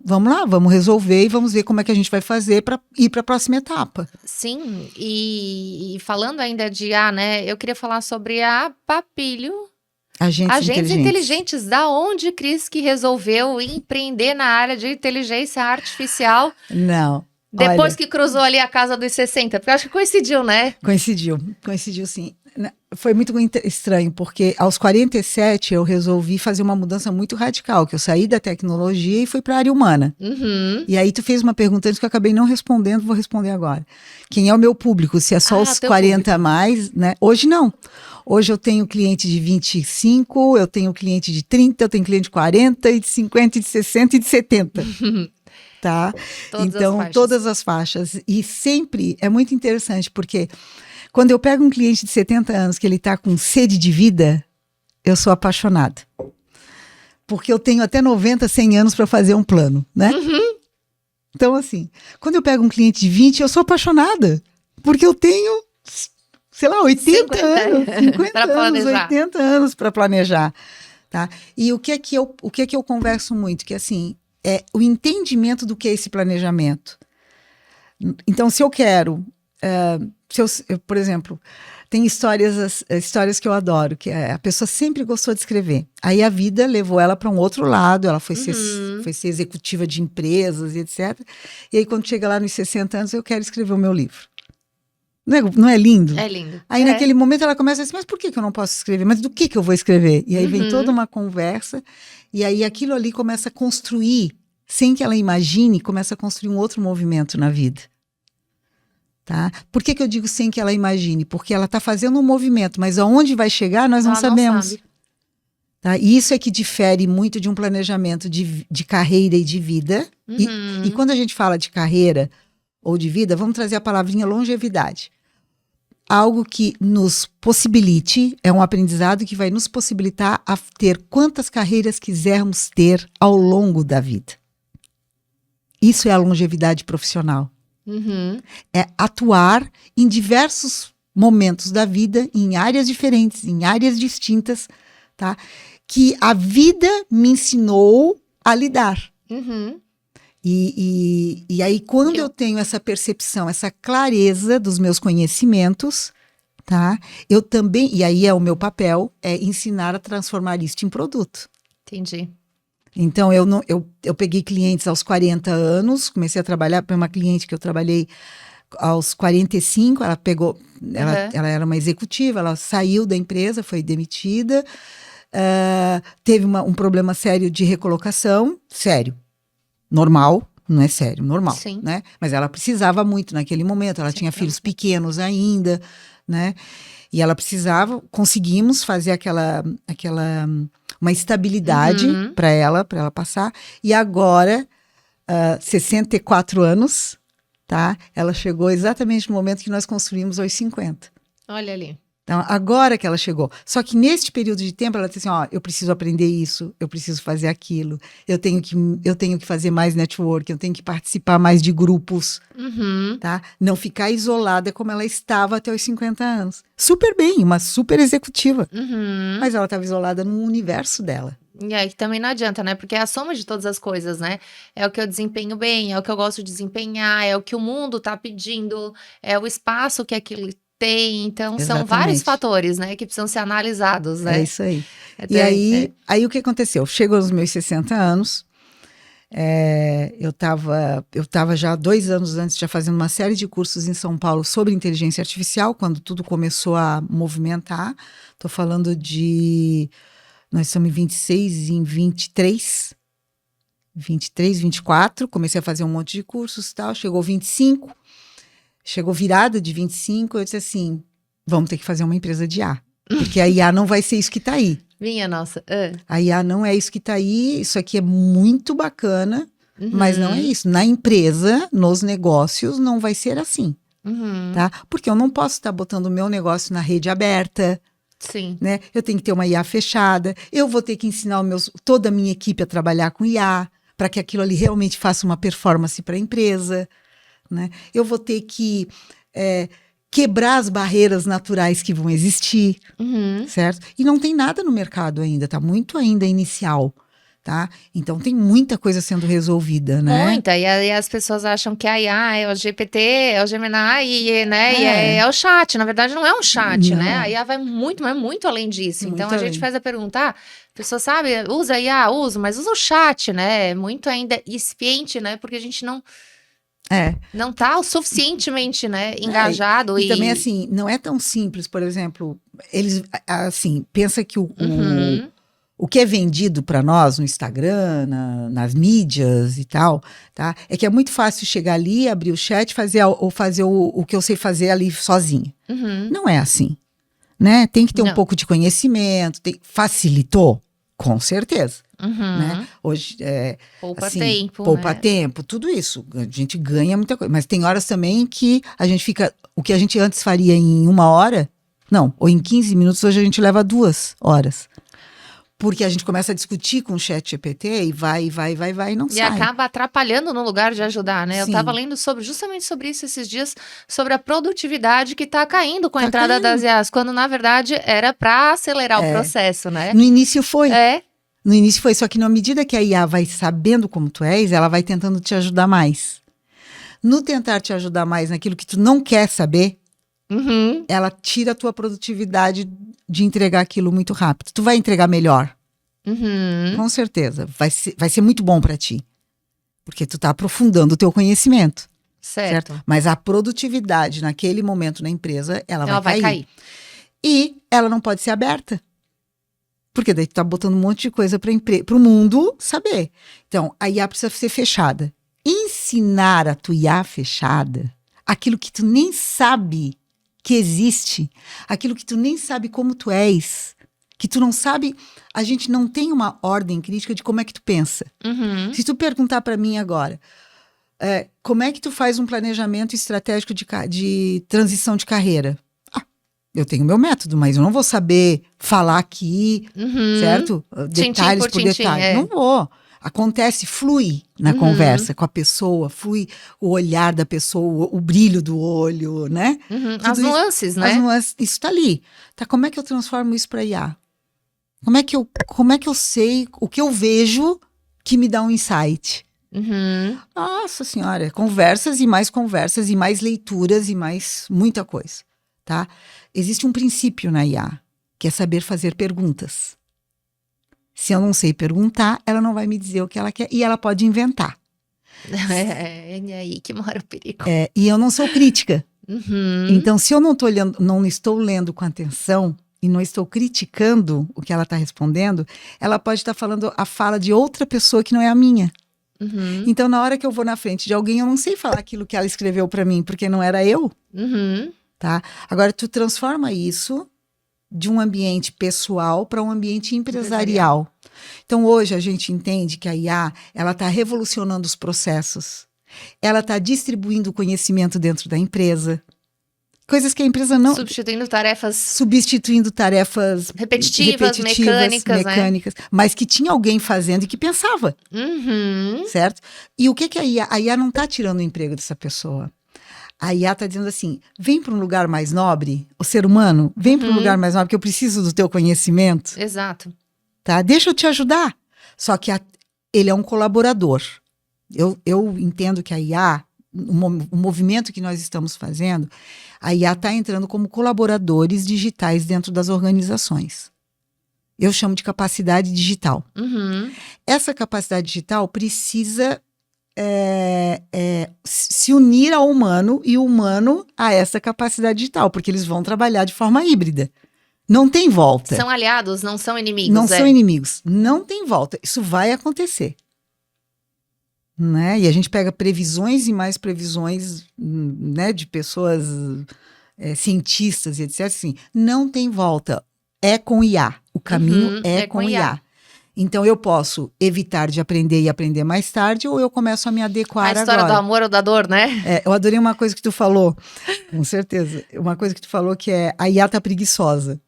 vamos lá, vamos resolver e vamos ver como é que a gente vai fazer para ir para a próxima etapa. Sim, e falando ainda de né? Eu queria falar sobre a Papilho. Agentes inteligentes. Da onde, Cris, que resolveu empreender na área de inteligência artificial? Não. Depois que cruzou ali a casa dos 60, porque eu acho que coincidiu, né? Coincidiu sim. Foi muito estranho, porque aos 47 eu resolvi fazer uma mudança muito radical, que eu saí da tecnologia e fui para a área humana. Uhum. E aí tu fez uma pergunta antes que eu acabei não respondendo, vou responder agora. Quem é o meu público? Se é só os 40 a mais, né? Hoje não. Hoje eu tenho cliente de 25, eu tenho cliente de 30, eu tenho cliente de 40, de 50, de 60 e de 70. Tá? Todas as faixas. E sempre é muito interessante, porque quando eu pego um cliente de 70 anos que ele está com sede de vida, eu sou apaixonada. Porque eu tenho até 90, 100 anos para fazer um plano, né? Uhum. Então, assim, quando eu pego um cliente de 20, eu sou apaixonada. Porque eu tenho, sei lá, 80 anos, 50 anos, 80 anos para planejar. Tá? E o que é que eu converso muito? Que, assim, é o entendimento do que é esse planejamento. Então, se eu quero... eu, por exemplo, tem histórias que eu adoro, que a pessoa sempre gostou de escrever. Aí a vida levou ela para um outro lado, ela foi ser executiva de empresas e etc. E aí quando chega lá nos 60 anos, eu quero escrever o meu livro. Não é lindo? É lindo. Aí naquele momento ela começa a dizer, mas por que eu não posso escrever? Mas do que eu vou escrever? E aí vem toda uma conversa, e aí aquilo ali começa a construir, sem que ela imagine, começa a construir um outro movimento na vida. Tá? Por que eu digo sem que ela imagine? Porque ela está fazendo um movimento, mas aonde vai chegar nós não sabemos. Não tá? E isso é que difere muito de um planejamento de carreira e de vida. E quando a gente fala de carreira ou de vida, vamos trazer a palavrinha longevidade. Algo que nos possibilite, é um aprendizado que vai nos possibilitar a ter quantas carreiras quisermos ter ao longo da vida. Isso é a longevidade profissional. É atuar em diversos momentos da vida, em áreas diferentes, em áreas distintas, tá? Que a vida me ensinou a lidar. E aí, quando eu tenho essa percepção, essa clareza dos meus conhecimentos, tá? Eu também, e aí é o meu papel, é ensinar a transformar isso em produto. Entendi. Então, eu peguei clientes aos 40 anos, comecei a trabalhar para uma cliente que eu trabalhei aos 45, ela era uma executiva, ela saiu da empresa, foi demitida, teve um problema sério de recolocação, sério, normal, não é sério, normal, Sim. Né? Mas ela precisava muito naquele momento, ela tinha filhos pequenos ainda, né? E ela precisava, conseguimos fazer uma estabilidade para ela passar. E agora, 64 anos, tá? Ela chegou exatamente no momento que nós construímos aos 50. Olha ali. Então, agora que ela chegou. Só que neste período de tempo, ela disse assim, eu preciso aprender isso, eu preciso fazer aquilo, eu tenho que fazer mais network, eu tenho que participar mais de grupos, tá? Não ficar isolada como ela estava até os 50 anos. Super bem, uma super executiva. Mas ela estava isolada no universo dela. E aí também não adianta, né? Porque é a soma de todas as coisas, né? É o que eu desempenho bem, é o que eu gosto de desempenhar, é o que o mundo tá pedindo, é o espaço que aquilo tem, então Exatamente. São vários fatores, né, que precisam ser analisados, né? É isso aí. E aí o que aconteceu? Chegou aos meus 60 anos, eu estava já 2 anos antes já fazendo uma série de cursos em São Paulo sobre inteligência artificial, quando tudo começou a movimentar. Estou falando nós estamos em 26 e em 23, 24, comecei a fazer um monte de cursos e tal, chegou 25, chegou virada de 25, eu disse assim, vamos ter que fazer uma empresa de IA, porque a IA não vai ser isso que está aí. Minha nossa. A IA não é isso que está aí, isso aqui é muito bacana, mas não é isso. Na empresa, nos negócios, não vai ser assim, tá? Porque eu não posso estar botando o meu negócio na rede aberta, Sim. Né? Eu tenho que ter uma IA fechada, eu vou ter que ensinar toda a minha equipe a trabalhar com IA, para que aquilo ali realmente faça uma performance para a empresa, né? Eu vou ter que quebrar as barreiras naturais que vão existir, certo? E não tem nada no mercado ainda, tá muito ainda inicial, tá? Então tem muita coisa sendo resolvida, né? Muita, e aí as pessoas acham que a IA é o GPT, é o Gemini, né? E é o chat. Na verdade, não é um chat, Não. né? A IA vai muito, mas muito além disso. Muito Então a gente além. faz a pergunta, a pessoa sabe, usa a IA, uso, mas usa o chat, né? Muito ainda incipiente, né? Porque a gente não tá o suficientemente, né, engajado E também, assim, não é tão simples, por exemplo, eles, assim, pensa que o que é vendido para nós no Instagram, nas mídias e tal, tá? É que é muito fácil chegar ali, abrir o chat, fazer o que eu sei fazer ali sozinha. Não é assim, né? Tem que ter um pouco de conhecimento, facilitou, com certeza. Né? Hoje, poupa assim, tempo, poupa né? tempo, tudo isso. A gente ganha muita coisa. Mas tem horas também que a gente fica. O que a gente antes faria em 1 hora, não, ou em 15 minutos, hoje a gente leva 2 horas. Porque a gente começa a discutir com o chat GPT e vai, e não E sai. acaba atrapalhando no lugar de ajudar, né? Eu Sim. tava lendo justamente sobre isso esses dias, sobre a produtividade que tá caindo com a Tá entrada caindo. das IAs, quando na verdade era para acelerar o processo, né? No início foi. É. No início foi, só que na medida que a IA vai sabendo como tu és, ela vai tentando te ajudar mais. No tentar te ajudar mais naquilo que tu não quer saber, ela tira a tua produtividade de entregar aquilo muito rápido. Tu vai entregar melhor. Com certeza. Vai ser muito bom para ti. Porque tu tá aprofundando o teu conhecimento. Certo. Mas a produtividade naquele momento na empresa, ela vai cair. E ela não pode ser aberta. Porque daí tu tá botando um monte de coisa para o mundo saber. Então, a IA precisa ser fechada. Ensinar a tua IA fechada, aquilo que tu nem sabe que existe, aquilo que tu nem sabe como tu és, que tu não sabe, a gente não tem uma ordem crítica de como é que tu pensa. Se tu perguntar para mim agora, como é que tu faz um planejamento estratégico de transição de carreira? Eu tenho meu método, mas eu não vou saber falar aqui, certo? Detalhes por detalhe. Não vou. Acontece, flui na conversa com a pessoa, flui o olhar da pessoa, o brilho do olho, né? As nuances, né? As nuances, isso tá ali. Tá, como é que eu transformo isso para IA? Como é que eu sei o que eu vejo que me dá um insight? Nossa senhora, conversas e mais leituras e mais muita coisa, tá? Existe um princípio na IA, que é saber fazer perguntas. Se eu não sei perguntar, ela não vai me dizer o que ela quer e ela pode inventar. É aí que mora o perigo. E eu não sou crítica. Então, se eu não estou lendo com atenção e não estou criticando o que ela está respondendo, ela pode estar falando a fala de outra pessoa que não é a minha. Então, na hora que eu vou na frente de alguém, eu não sei falar aquilo que ela escreveu para mim, porque não era eu. Tá? Agora, tu transforma isso de um ambiente pessoal para um ambiente empresarial. Então, hoje a gente entende que a IA, ela está revolucionando os processos. Ela está distribuindo o conhecimento dentro da empresa. Coisas que a empresa não... Substituindo tarefas repetitivas, mecânicas, né? Mas que tinha alguém fazendo e que pensava. Certo? E o que a IA? A IA não está tirando o emprego dessa pessoa. A IA está dizendo assim, vem para um lugar mais nobre, o ser humano, vem para um lugar mais nobre, que eu preciso do teu conhecimento. Exato. Tá? Deixa eu te ajudar. Só que ele é um colaborador. Eu entendo que a IA, o movimento que nós estamos fazendo, a IA está entrando como colaboradores digitais dentro das organizações. Eu chamo de capacidade digital. Essa capacidade digital precisa se unir ao humano e o humano a essa capacidade digital, porque eles vão trabalhar de forma híbrida. Não tem volta. São aliados, não são inimigos. Não são inimigos. Não tem volta. Isso vai acontecer. Né? E a gente pega previsões e mais previsões, né, de pessoas cientistas e etc. Assim, não tem volta. É com IA. O caminho é com IA. Então, eu posso evitar de aprender e aprender mais tarde, ou eu começo a me adequar agora. A história do amor ou da dor, né? Eu adorei uma coisa que tu falou, com certeza. Uma coisa que tu falou que a IA tá preguiçosa.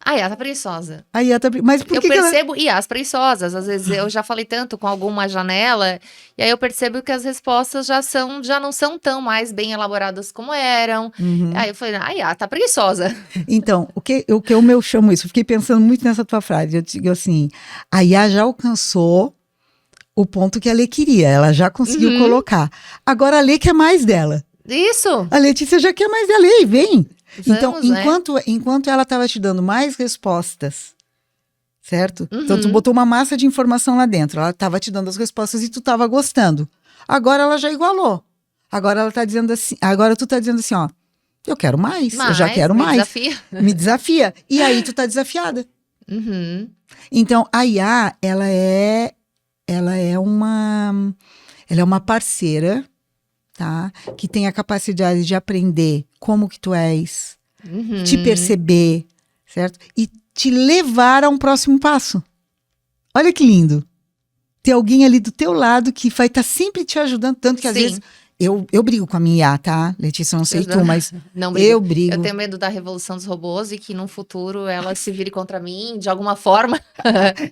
A IA tá preguiçosa. A IA tá... Mas por Eu que percebo IAs preguiçosas. Às vezes eu já falei tanto com alguma janela, e aí eu percebo que as respostas já não são tão mais bem elaboradas como eram. Uhum. Aí eu falei, a IA tá preguiçosa. Então, o que eu chamo isso? Eu fiquei pensando muito nessa tua frase. Eu digo assim, a IA já alcançou o ponto que a Lê queria. Ela já conseguiu colocar. Agora a Lê quer mais dela. Isso! A Letícia já quer mais dela. Ei, vem! Então, Vamos, né? enquanto ela estava te dando mais respostas, certo? Uhum. Então, tu botou uma massa de informação lá dentro. Ela estava te dando as respostas e tu estava gostando. Agora ela já igualou. Agora ela tá dizendo assim, agora tu tá dizendo assim, ó, eu quero mais, eu já quero me mais. desafia. Me desafia. E aí tu tá desafiada. Uhum. Então, a IA, ela é uma parceira, tá? Que tem a capacidade de aprender como que tu és, Uhum. te perceber, certo? E te levar a um próximo passo. Olha que lindo. Ter alguém ali do teu lado que vai estar sempre te ajudando, tanto que às Sim. vezes eu brigo com a minha IA, tá? Letícia, eu não sei tu, mas Não brigo. eu brigo. Eu tenho medo da revolução dos robôs e que no futuro ela se vire contra mim de alguma forma.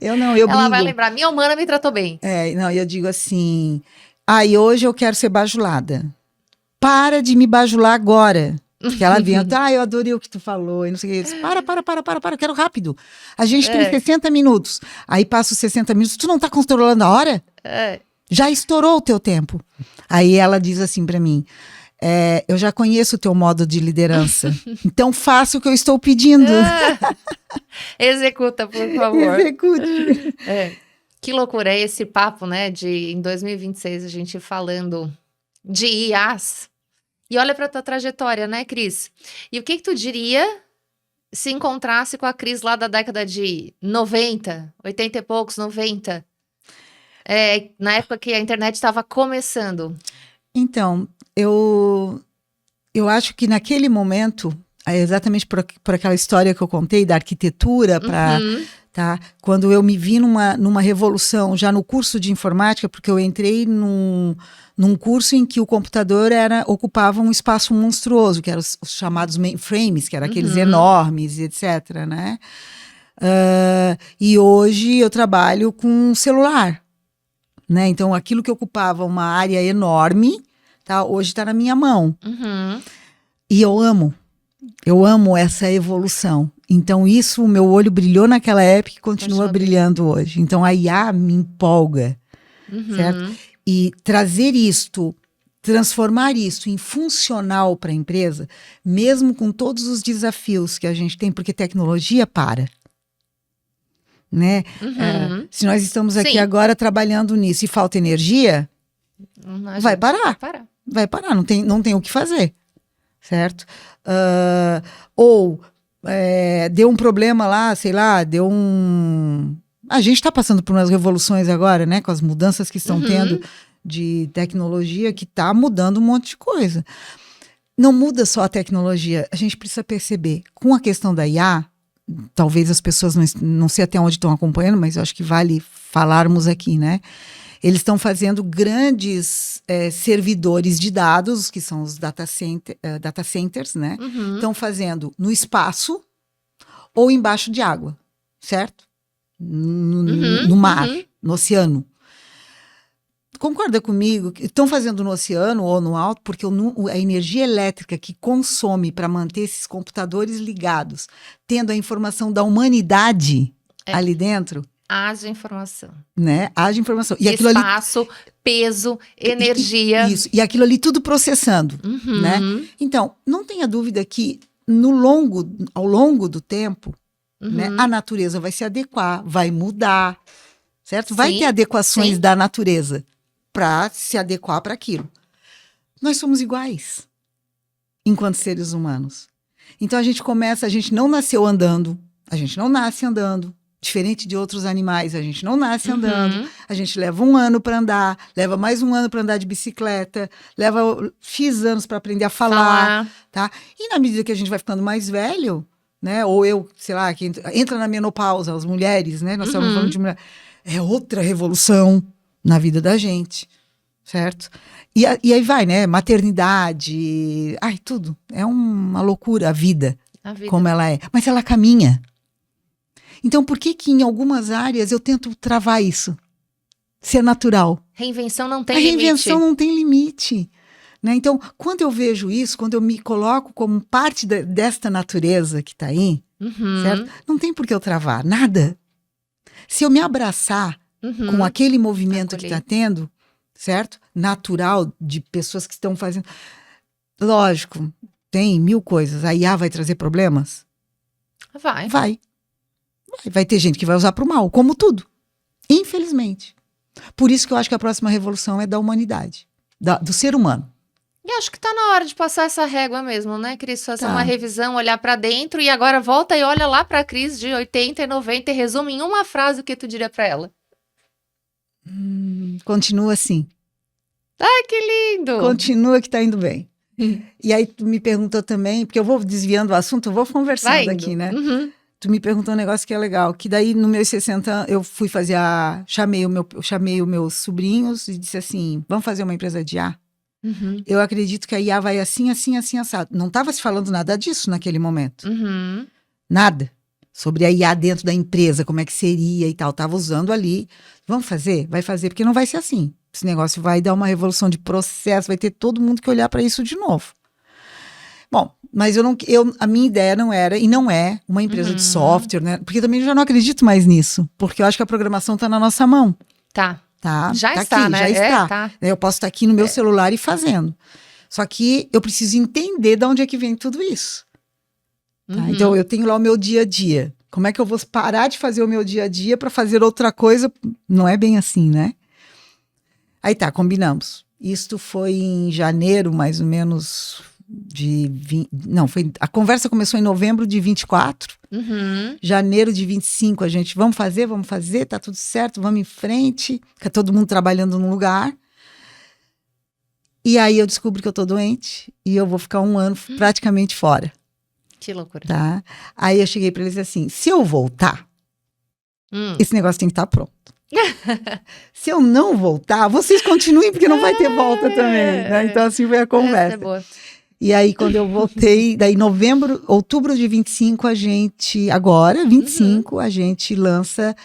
Eu Ela brigo. vai lembrar, minha humana me tratou bem. Não, eu digo assim, e hoje eu quero ser bajulada. Para de me bajular agora. Porque ela vem, eu adorei o que tu falou, e não sei o que. Eu disse, para, eu quero rápido. A gente tem 60 minutos. Aí passa os 60 minutos, tu não tá controlando a hora? Já estourou o teu tempo. Aí ela diz assim pra mim, eu já conheço o teu modo de liderança, então faça o que eu estou pedindo. Executa, por favor. Execute. Que loucura é esse papo, né, de em 2026 a gente falando de IAs. E olha pra tua trajetória, né, Cris? E o que tu diria se encontrasse com a Cris lá da década de 90, 80 e poucos, 90? Na época que a internet estava começando. Então, eu acho que naquele momento, exatamente por aquela história que eu contei da arquitetura, tá? Quando eu me vi numa revolução, já no curso de informática, porque eu entrei num curso em que o computador ocupava um espaço monstruoso, que eram os chamados mainframes, que eram aqueles enormes, etc., né? E hoje eu trabalho com celular, né? Então, aquilo que ocupava uma área enorme, tá? Hoje está na minha mão. E eu amo essa evolução. Então, o meu olho brilhou naquela época e continua brilhando hoje. Então, a IA me empolga, certo? E trazer isto, transformar isso em funcional para a empresa, mesmo com todos os desafios que a gente tem, porque tecnologia para. Né? Se nós estamos aqui agora trabalhando nisso e falta energia, vai parar. Vai parar, não tem o que fazer, certo? Deu um problema lá, sei lá, a gente está passando por umas revoluções agora, né? Com as mudanças que estão tendo de tecnologia, que está mudando um monte de coisa. Não muda só a tecnologia, a gente precisa perceber, com a questão da IA, talvez as pessoas não sei até onde estão acompanhando, mas eu acho que vale falarmos aqui, né? Eles estão fazendo grandes servidores de dados, que são os data centers, né? Estão fazendo no espaço ou embaixo de água, certo? No mar, no oceano. Concorda comigo que estão fazendo no oceano ou no alto, porque a energia elétrica que consome para manter esses computadores ligados, tendo a informação da humanidade ali dentro... Haja informação. Né? Haja informação. E espaço, ali, peso, energia. Isso. E aquilo ali tudo processando. Né? Então, não tenha dúvida que ao longo do tempo, né, a natureza vai se adequar, vai mudar. Certo? Vai ter adequações da natureza para se adequar para aquilo. Nós somos iguais enquanto seres humanos. Então, a gente não nasceu andando, a gente não nasce andando. Diferente de outros animais, a gente não nasce andando, a gente leva 1 ano para andar, leva mais 1 ano para andar de bicicleta, leva X anos para aprender a falar, tá? E na medida que a gente vai ficando mais velho, né? Ou eu, sei lá, que entra na menopausa, as mulheres, né? Nós estamos falando de mulher. É outra revolução na vida da gente, certo? E aí vai, né? Maternidade, tudo. É uma loucura a vida, como ela é. Mas ela caminha. Então, por que em algumas áreas eu tento travar isso? Ser natural. Reinvenção não tem A limite. reinvenção não tem limite. Né? Então, quando eu vejo isso, quando eu me coloco como parte desta natureza que está aí, certo? Não tem por que eu travar, nada. Se eu me abraçar com aquele movimento que está tendo, certo? Natural, de pessoas que estão fazendo. Lógico, tem 1000 coisas. A IA vai trazer problemas? Vai ter gente que vai usar para o mal, como tudo. Infelizmente. Por isso que eu acho que a próxima revolução é da humanidade, do ser humano. E acho que tá na hora de passar essa régua mesmo, né, Cris? Fazer uma revisão, olhar pra dentro e agora volta e olha lá pra Cris de 80 e 90 e resume em uma frase o que tu diria pra ela. Continua assim. Ai, que lindo! Continua que tá indo bem. E aí tu me perguntou também, porque eu vou desviando o assunto, eu vou conversando aqui, né? Tu me perguntou um negócio que é legal, que daí no meus 60 eu fui fazer chamei os meus sobrinhos e disse assim, vamos fazer uma empresa de IA? Eu acredito que a IA vai assim, assim, assim, assado. Não estava se falando nada disso naquele momento. Nada. Sobre a IA dentro da empresa, como é que seria e tal. Estava usando ali. Vamos fazer? Vai fazer, porque não vai ser assim. Esse negócio vai dar uma revolução de processo, vai ter todo mundo que olhar para isso de novo. Bom, mas a minha ideia não era, e não é, uma empresa de software, né? Porque também eu já não acredito mais nisso. Porque eu acho que a programação está na nossa mão. Tá. Já está, aqui, né? Já está. Eu posso estar aqui no meu celular e fazendo. Só que eu preciso entender de onde é que vem tudo isso. Tá? Então, eu tenho lá o meu dia a dia. Como é que eu vou parar de fazer o meu dia a dia para fazer outra coisa? Não é bem assim, né? Aí tá, combinamos. Isto foi em janeiro, mais ou menos, a conversa começou em novembro de 24. Janeiro de 25, a gente, vamos fazer, tá tudo certo, vamos em frente. Fica todo mundo trabalhando num lugar. E aí eu descubro que eu tô doente e eu vou ficar 1 ano praticamente fora. Que loucura. Tá? Aí eu cheguei para eles assim, se eu voltar, esse negócio tem que estar pronto. Se eu não voltar, vocês continuem, porque não vai ter volta também. Né? Então assim foi a conversa. Essa é boa. E aí, quando eu voltei, daí outubro de 25, a gente, agora, 25, a gente lança,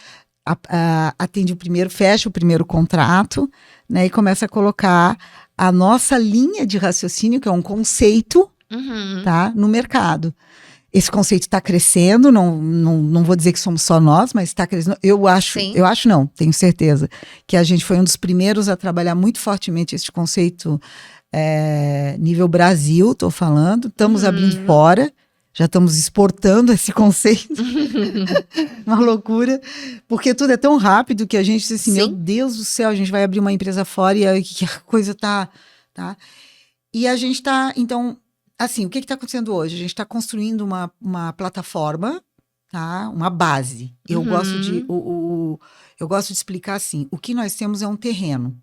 atende fecha o primeiro contrato, né, e começa a colocar a nossa linha de raciocínio, que é um conceito, tá, no mercado. Esse conceito está crescendo, não vou dizer que somos só nós, mas está crescendo. Eu acho não, tenho certeza, que a gente foi um dos primeiros a trabalhar muito fortemente esse conceito nível Brasil, estou falando. Estamos abrindo fora, já estamos exportando esse conceito. Uma loucura, porque tudo é tão rápido que a gente diz assim, meu Deus do céu, a gente vai abrir uma empresa fora e a coisa tá. E a gente está, então, assim, o que está acontecendo hoje? A gente está construindo uma plataforma, tá? Uma base. Eu gosto de explicar assim, o que nós temos é um terreno.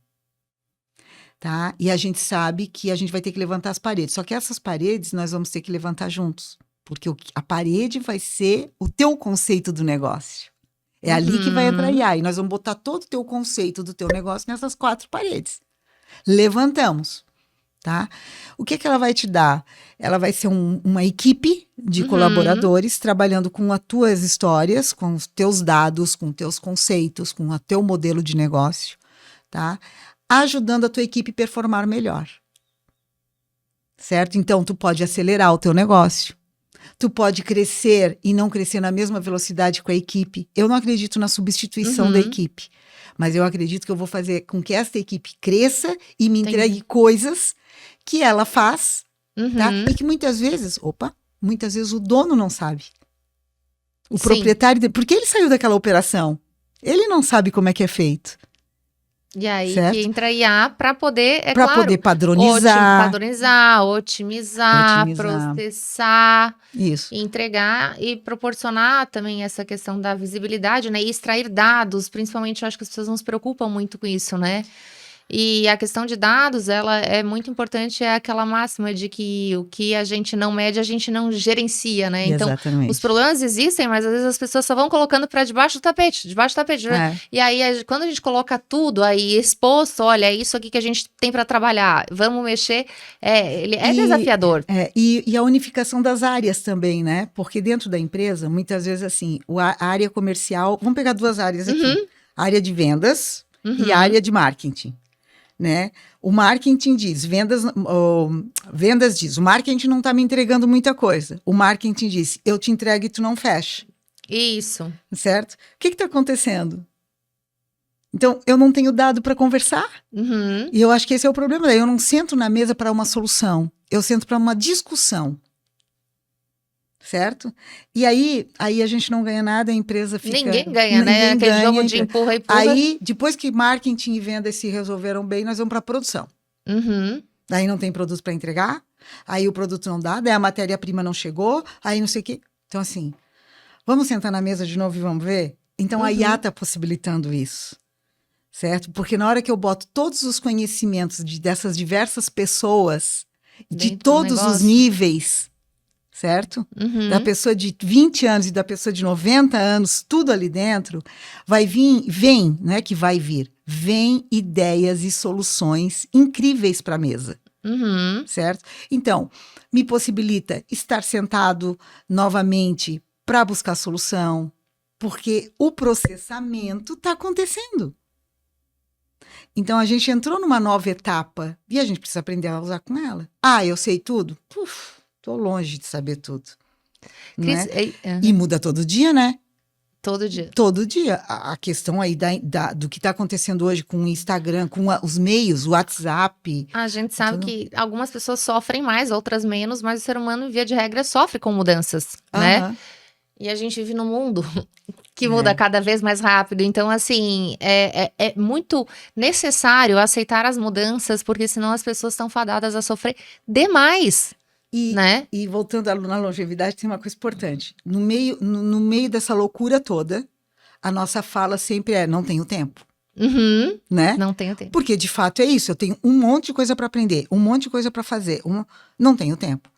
Tá? E a gente sabe que a gente vai ter que levantar as paredes. Só que essas paredes nós vamos ter que levantar juntos. Porque a parede vai ser o teu conceito do negócio. É ali que vai entrar a IA. E nós vamos botar todo o teu conceito do teu negócio nessas 4 paredes. Levantamos. Tá? O que ela vai te dar? Ela vai ser uma equipe de colaboradores trabalhando com as tuas histórias, com os teus dados, com os teus conceitos, com o teu modelo de negócio. Tá? Ajudando a tua equipe a performar melhor. Certo? Então, tu pode acelerar o teu negócio. Tu pode crescer e não crescer na mesma velocidade com a equipe. Eu não acredito na substituição da equipe. Mas eu acredito que eu vou fazer com que esta equipe cresça e me entregue coisas que ela faz. Tá? E que muitas vezes o dono não sabe. O proprietário, porque ele saiu daquela operação. Ele não sabe como é que é feito. E aí que entra IA para poder, poder padronizar, otimizar, processar, isso, entregar e proporcionar também essa questão da visibilidade, né? E extrair dados, principalmente eu acho que as pessoas não se preocupam muito com isso, né? E a questão de dados, ela é muito importante, é aquela máxima de que o que a gente não mede, a gente não gerencia, né? Então, Exatamente. os problemas existem, mas às vezes as pessoas só vão colocando para debaixo do tapete, debaixo do tapete. É. E aí, quando a gente coloca tudo aí exposto, olha, é isso aqui que a gente tem para trabalhar, vamos mexer, ele é desafiador. E a unificação das áreas também, né? Porque dentro da empresa, muitas vezes assim, a área comercial, vamos pegar duas áreas aqui, a área de vendas e a área de marketing. Né? O marketing diz, vendas diz, o marketing não está me entregando muita coisa. O marketing diz, eu te entrego e tu não fecha. Isso. Certo? O que está acontecendo? Então, eu não tenho dado para conversar. E eu acho que esse é o problema. Eu não sento na mesa para uma solução. Eu sento para uma discussão. Certo? E aí a gente não ganha nada, a empresa fica... Ninguém ganha, né? Aquele jogo de empurra e empurra. Aí, depois que marketing e vendas se resolveram bem, nós vamos para a produção. Daí não tem produto para entregar, aí o produto não dá, daí a matéria-prima não chegou, aí não sei o quê. Então, assim, vamos sentar na mesa de novo e vamos ver? Então, a IA está possibilitando isso. Certo? Porque na hora que eu boto todos os conhecimentos dessas diversas pessoas, de todos os níveis... certo? Da pessoa de 20 anos e da pessoa de 90 anos, tudo ali dentro, vem ideias e soluções incríveis para a mesa, certo? Então, me possibilita estar sentado novamente para buscar solução, porque o processamento está acontecendo. Então, a gente entrou numa nova etapa e a gente precisa aprender a usar com ela. Ah, eu sei tudo? Estou longe de saber tudo. Cris, né? E muda todo dia, né? Todo dia. Todo dia. A questão aí do que está acontecendo hoje com o Instagram, com os meios, o WhatsApp. A gente sabe que algumas pessoas sofrem mais, outras menos, mas o ser humano, via de regra, sofre com mudanças, né? E a gente vive num mundo que muda cada vez mais rápido. Então, assim, é muito necessário aceitar as mudanças, porque senão as pessoas estão fadadas a sofrer demais. Né? E voltando na longevidade, tem uma coisa importante. No meio dessa loucura toda, a nossa fala sempre é, não tenho tempo. Né? Não tenho tempo. Porque, de fato, é isso. Eu tenho um monte de coisa para aprender, um monte de coisa para fazer. Não tenho tempo.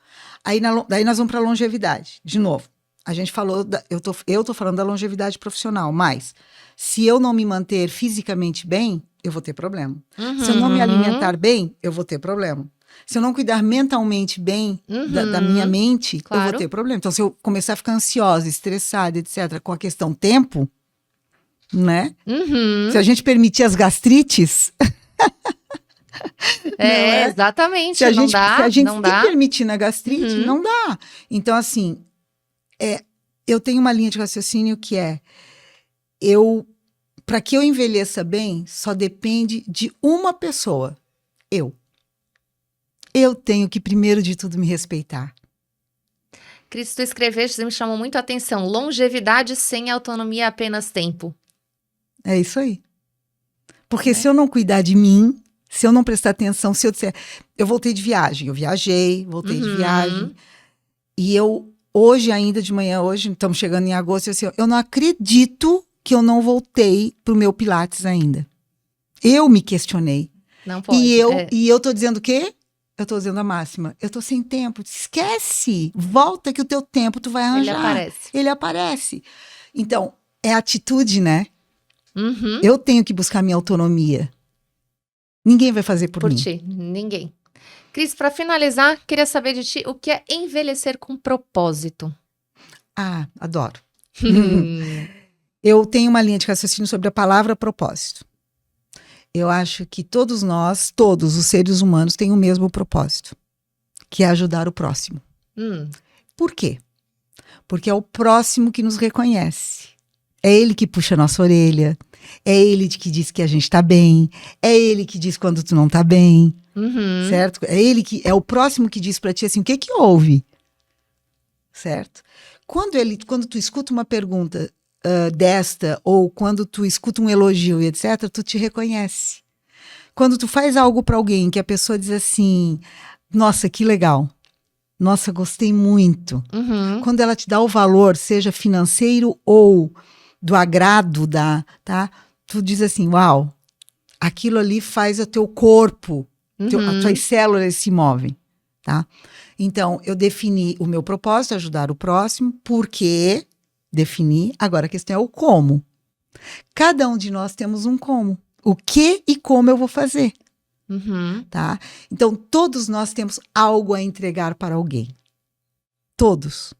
Daí nós vamos para a longevidade. De novo, a gente falou, eu tô falando da longevidade profissional, mas se eu não me manter fisicamente bem, eu vou ter problema. Se eu não me alimentar bem, eu vou ter problema. Se eu não cuidar mentalmente bem da minha mente, eu vou ter problema. Então, se eu começar a ficar ansiosa, estressada, etc., com a questão tempo, né? Se a gente permitir as gastrites... exatamente, se a gente não dá. permitir na gastrite, não dá. Então, assim, eu tenho uma linha de raciocínio que para que eu envelheça bem, só depende de uma pessoa, eu tenho que, primeiro de tudo, me respeitar. Cris, tu escreveste, me chamou muito a atenção. Longevidade sem autonomia, apenas tempo. É isso aí. Porque se eu não cuidar de mim, se eu não prestar atenção, se eu disser... Eu voltei de viagem, voltei de viagem. E hoje ainda de manhã, estamos chegando em agosto, eu não acredito que eu não voltei pro meu Pilates ainda. Eu me questionei. Não pode. E eu tô dizendo o quê? Eu tô dizendo a máxima. Eu tô sem tempo. Esquece. Volta que o teu tempo tu vai arranjar. Ele aparece. Então, é atitude, né? Eu tenho que buscar minha autonomia. Ninguém vai fazer por mim. Por ti, ninguém. Cris, para finalizar, queria saber de ti o que é envelhecer com propósito. Ah, adoro. Eu tenho uma linha de raciocínio sobre a palavra propósito. Eu acho que todos os seres humanos, têm o mesmo propósito, que é ajudar o próximo. Por quê? Porque é o próximo que nos reconhece. É ele que puxa a nossa orelha, é ele que diz que a gente tá bem, é ele que diz quando tu não tá bem, certo? É o próximo que diz pra ti assim, o que houve? Certo? Quando tu escuta uma pergunta desta, ou quando tu escuta um elogio e etc., tu te reconhece. Quando tu faz algo para alguém que a pessoa diz assim, nossa, que legal, nossa, gostei muito. Quando ela te dá o valor, seja financeiro ou do agrado, tá? Tu diz assim, uau, aquilo ali faz o teu corpo, as tuas células se movem, tá? Então, eu defini o meu propósito, ajudar o próximo, porque defini, agora a questão é o como. Cada um de nós temos um como. O que e como eu vou fazer, tá? Então, todos nós temos algo a entregar para alguém. Todos.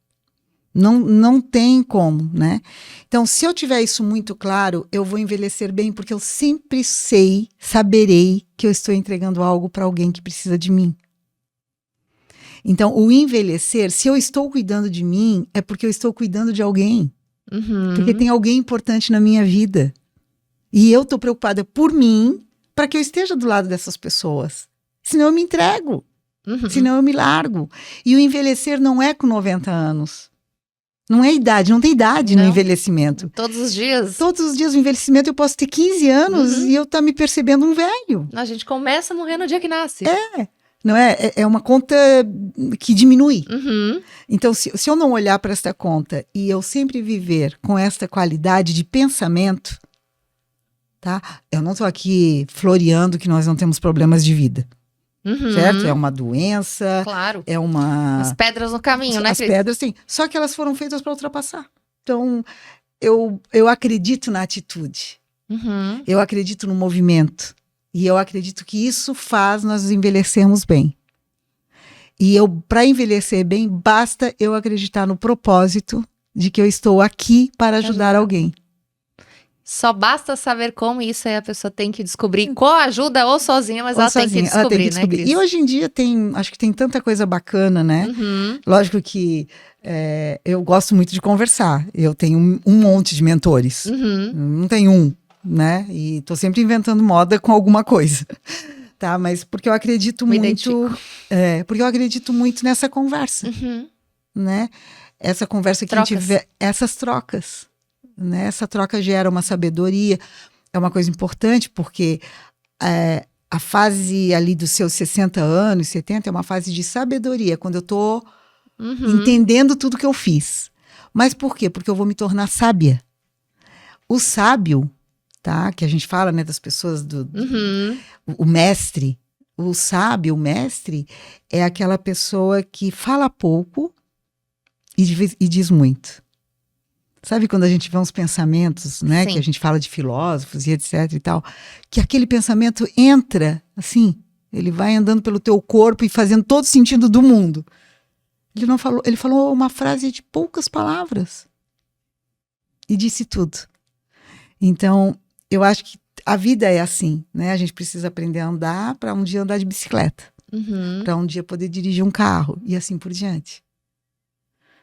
Não tem como, né? Então, se eu tiver isso muito claro, eu vou envelhecer bem, porque eu sempre saberei que eu estou entregando algo para alguém que precisa de mim. Então, o envelhecer, se eu estou cuidando de mim, é porque eu estou cuidando de alguém. Porque tem alguém importante na minha vida. E eu estou preocupada por mim, para que eu esteja do lado dessas pessoas. Senão eu me entrego. Senão eu me largo. E o envelhecer não é com 90 anos. Não é idade, não tem idade no envelhecimento. Todos os dias? Todos os dias o envelhecimento eu posso ter 15 anos e eu estar me percebendo um velho. A gente começa a morrer no dia que nasce. Não é? É uma conta que diminui. Então, se eu não olhar para esta conta e eu sempre viver com esta qualidade de pensamento, tá? Eu não estou aqui floreando que nós não temos problemas de vida. Certo? É uma doença. Claro. É uma... As pedras no caminho, né, As pedras, sim. Só que elas foram feitas para ultrapassar. Então, eu acredito na atitude. Eu acredito no movimento. E eu acredito que isso faz nós envelhecermos bem. E para envelhecer bem, basta eu acreditar no propósito de que eu estou aqui para ajudar alguém. Só basta saber como, isso aí a pessoa tem que descobrir com a ajuda ou sozinha, mas ela tem que descobrir, né, Cris? E hoje em dia acho que tem tanta coisa bacana, né? Lógico que eu gosto muito de conversar. Eu tenho um monte de mentores. Não tenho um, né? E tô sempre inventando moda com alguma coisa. Tá? Mas porque eu acredito porque eu acredito muito nessa conversa. Né? Essa conversa que a gente vê, essas trocas. Né? Essa troca gera uma sabedoria, é uma coisa importante, porque a fase ali dos seus 60 anos, 70, é uma fase de sabedoria, quando eu estou entendendo tudo que eu fiz. Mas por quê? Porque eu vou me tornar sábia. O sábio, tá? Que a gente fala, né, das pessoas, o mestre, o sábio, o mestre, é aquela pessoa que fala pouco e diz muito. Sabe quando a gente vê uns pensamentos, né? Sim. Que a gente fala de filósofos e etc e tal, que aquele pensamento entra, assim, ele vai andando pelo teu corpo e fazendo todo sentido do mundo. Ele falou uma frase de poucas palavras e disse tudo. Então, eu acho que a vida é assim, né? A gente precisa aprender a andar para um dia andar de bicicleta, para um dia poder dirigir um carro e assim por diante.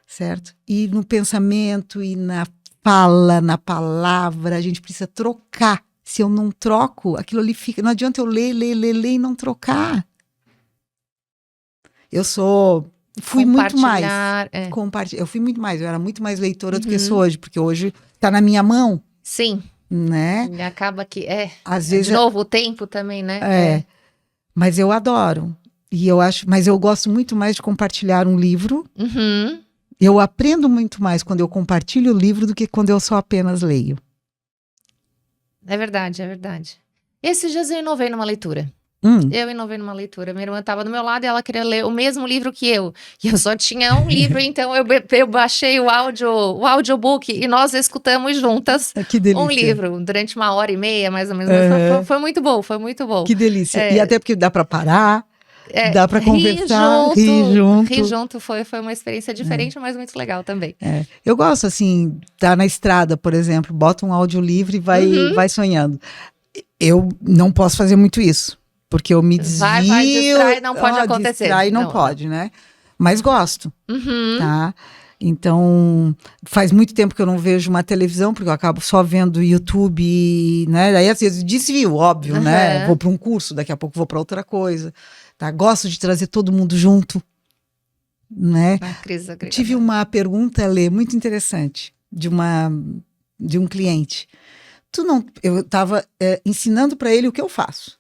Certo? E no pensamento e na fala, na palavra, a gente precisa trocar. Se eu não troco, aquilo ali fica... Não adianta eu ler e não trocar. Fui muito mais. Eu fui muito mais. Eu era muito mais leitora do que sou hoje, porque hoje está na minha mão. Sim. Né? E acaba que... Às vezes, de novo, o tempo também, né? Mas eu adoro. Mas eu gosto muito mais de compartilhar um livro. Eu aprendo muito mais quando eu compartilho o livro do que quando eu só apenas leio. É verdade, é verdade. Esses dias eu inovei numa leitura. Eu inovei numa leitura. Minha irmã estava do meu lado e ela queria ler o mesmo livro que eu. E eu só tinha um livro, então eu baixei o audiobook e nós escutamos juntas um livro durante 1h30, mais ou menos. Foi muito bom, foi muito bom. Que delícia. E até porque dá para parar. Dá para conversar, rir junto. Rir junto foi uma experiência diferente, mas muito legal também. Eu gosto, assim, tá na estrada, por exemplo, bota um audiolivro e vai sonhando. Eu não posso fazer muito isso, porque eu me desvio. Vai distrai, não pode acontecer. Distrai, não pode, né? Mas gosto, tá? Então, faz muito tempo que eu não vejo uma televisão, porque eu acabo só vendo YouTube, né? Daí, às vezes, desvio, óbvio, né? Vou para um curso, daqui a pouco vou para outra coisa. Tá? Gosto de trazer todo mundo junto, né? Tive uma pergunta, Lê, muito interessante, de um cliente. Eu estava ensinando para ele o que eu faço,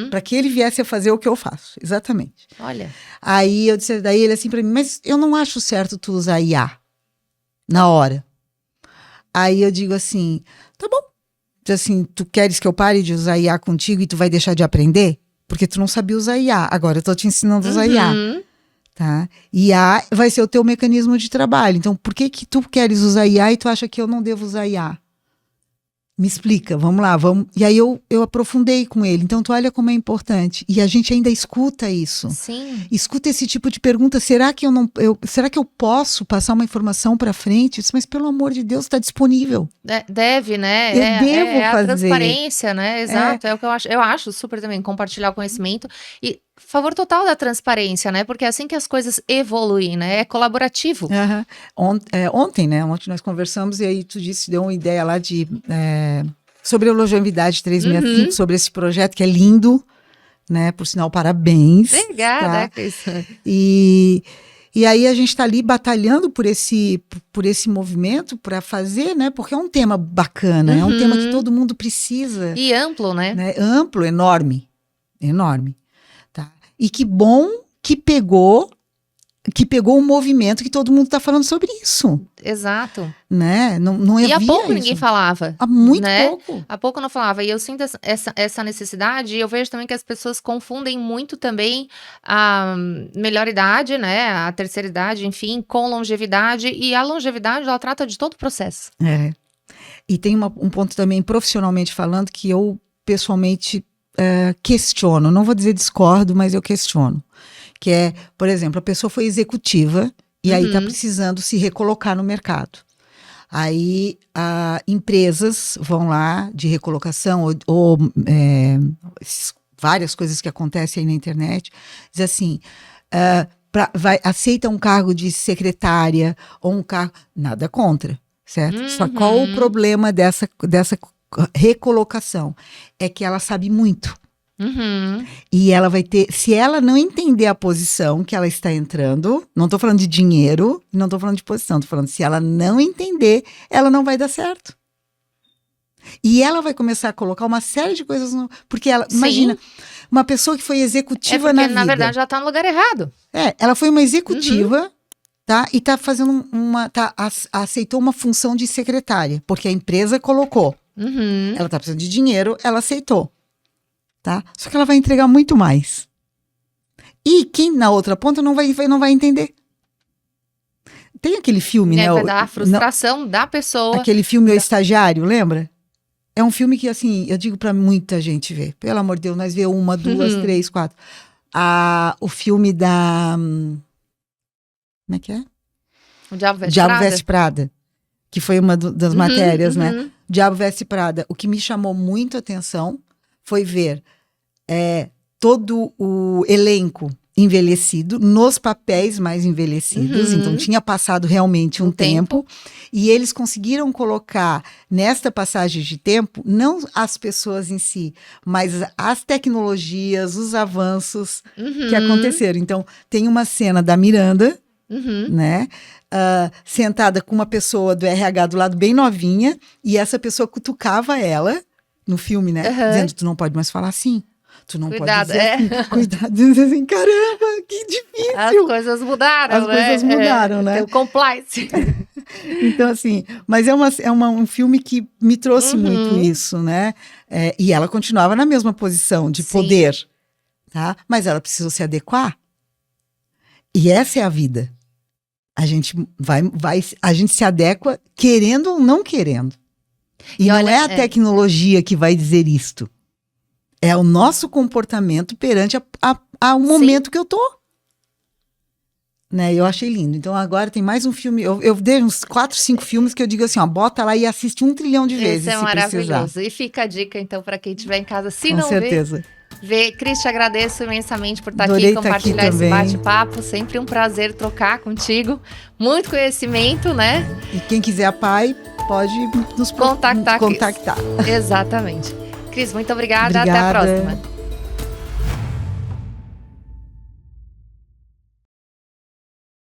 para que ele viesse a fazer o que eu faço, exatamente. Olha. Aí eu disse, daí ele assim para mim, mas eu não acho certo tu usar IA na hora. Aí eu digo assim, tá bom, assim, tu queres que eu pare de usar IA contigo e tu vai deixar de aprender? Porque tu não sabia usar IA. Agora eu tô te ensinando a usar IA. Tá? IA vai ser o teu mecanismo de trabalho. Então, por que que tu queres usar IA e tu acha que eu não devo usar IA? Me explica, vamos lá, vamos. E aí eu aprofundei com ele. Então, tu olha como é importante. E a gente ainda escuta isso. Sim. Escuta esse tipo de pergunta. Será que será que eu posso passar uma informação para frente? Mas pelo amor de Deus, está disponível. Deve, né? Eu devo a fazer. Transparência, né? Exato. É o que eu acho. Eu acho super também compartilhar o conhecimento e favor total da transparência, né? Porque é assim que as coisas evoluem, né? É colaborativo. Ontem, né? Ontem nós conversamos e aí tu deu uma ideia lá sobre a longevidade 365, sobre esse projeto que é lindo, né? Por sinal, parabéns. Obrigada, tá? E aí a gente está ali batalhando por esse movimento para fazer, né? Porque é um tema bacana, é um tema que todo mundo precisa. E amplo, né? Amplo, enorme. Tá? E que bom que pegou um movimento que todo mundo está falando sobre isso. Exato. Né? Não e há pouco isso. Ninguém falava. Há muito né? pouco. Há pouco não falava. E eu sinto essa necessidade, e eu vejo também que as pessoas confundem muito também a melhor idade, né? A terceira idade, enfim, com longevidade. E a longevidade, ela trata de todo o processo. E tem um ponto também, profissionalmente falando, que eu pessoalmente questiono. Não vou dizer discordo, mas eu questiono. Que é, por exemplo, a pessoa foi executiva e aí está precisando se recolocar no mercado. Aí empresas vão lá de recolocação ou várias coisas que acontecem aí na internet, diz assim, aceita um cargo de secretária ou um cargo, nada contra, certo? Só qual o problema dessa recolocação? É que ela sabe muito. E ela vai ter, se ela não entender a posição que ela está entrando, não estou falando de dinheiro, não estou falando de posição, estou falando se ela não entender, ela não vai dar certo. E ela vai começar a colocar uma série de coisas porque ela, imagina, uma pessoa que foi executiva na vida. Na verdade, ela está no lugar errado. Ela foi uma executiva, tá? E está fazendo aceitou uma função de secretária, porque a empresa colocou. Ela está precisando de dinheiro, ela aceitou. Tá? Só que ela vai entregar muito mais. E quem na outra ponta não vai entender. Tem aquele filme, né? Vai dar a frustração da pessoa. Aquele filme O Estagiário, lembra? É um filme que, assim, eu digo pra muita gente ver. Pelo amor de Deus, nós vemos 1, 2, 3, 4. O filme da... Como é que é? O Diabo Veste Prada. Que foi uma das matérias, né? Diabo Veste Prada. O que me chamou muito a atenção foi ver todo o elenco envelhecido, nos papéis mais envelhecidos, então tinha passado realmente um tempo, e eles conseguiram colocar nesta passagem de tempo, não as pessoas em si, mas as tecnologias, os avanços que aconteceram. Então, tem uma cena da Miranda, né? Sentada com uma pessoa do RH do lado bem novinha, e essa pessoa cutucava ela, no filme, né? Dizendo, tu não pode mais falar assim. Tu não pode dizer assim. Cuidado, dizendo assim, caramba, que difícil. As coisas mudaram, né? As coisas mudaram, né? O compliance. Então, assim, mas é um filme que me trouxe muito isso, né? E ela continuava na mesma posição de poder, tá? Mas ela precisou se adequar. E essa é a vida. A gente a gente se adequa querendo ou não querendo. E não é a tecnologia que vai dizer isto. É o nosso comportamento perante ao momento que eu tô. Né? Eu achei lindo. Então agora tem mais um filme. Eu dei uns 4, 5 filmes que eu digo assim, ó, bota lá e assiste 1 trilhão de vezes. Esse é se maravilhoso. Precisar. E fica a dica, então, para quem estiver em casa, se Com não certeza. Vê. Cris, te agradeço imensamente por estar Adorei aqui, compartilhar esse bate-papo. Sempre um prazer trocar contigo. Muito conhecimento, né? E quem quiser a PAI, pode nos contactar. Exatamente. Cris, muito obrigada. Até a próxima.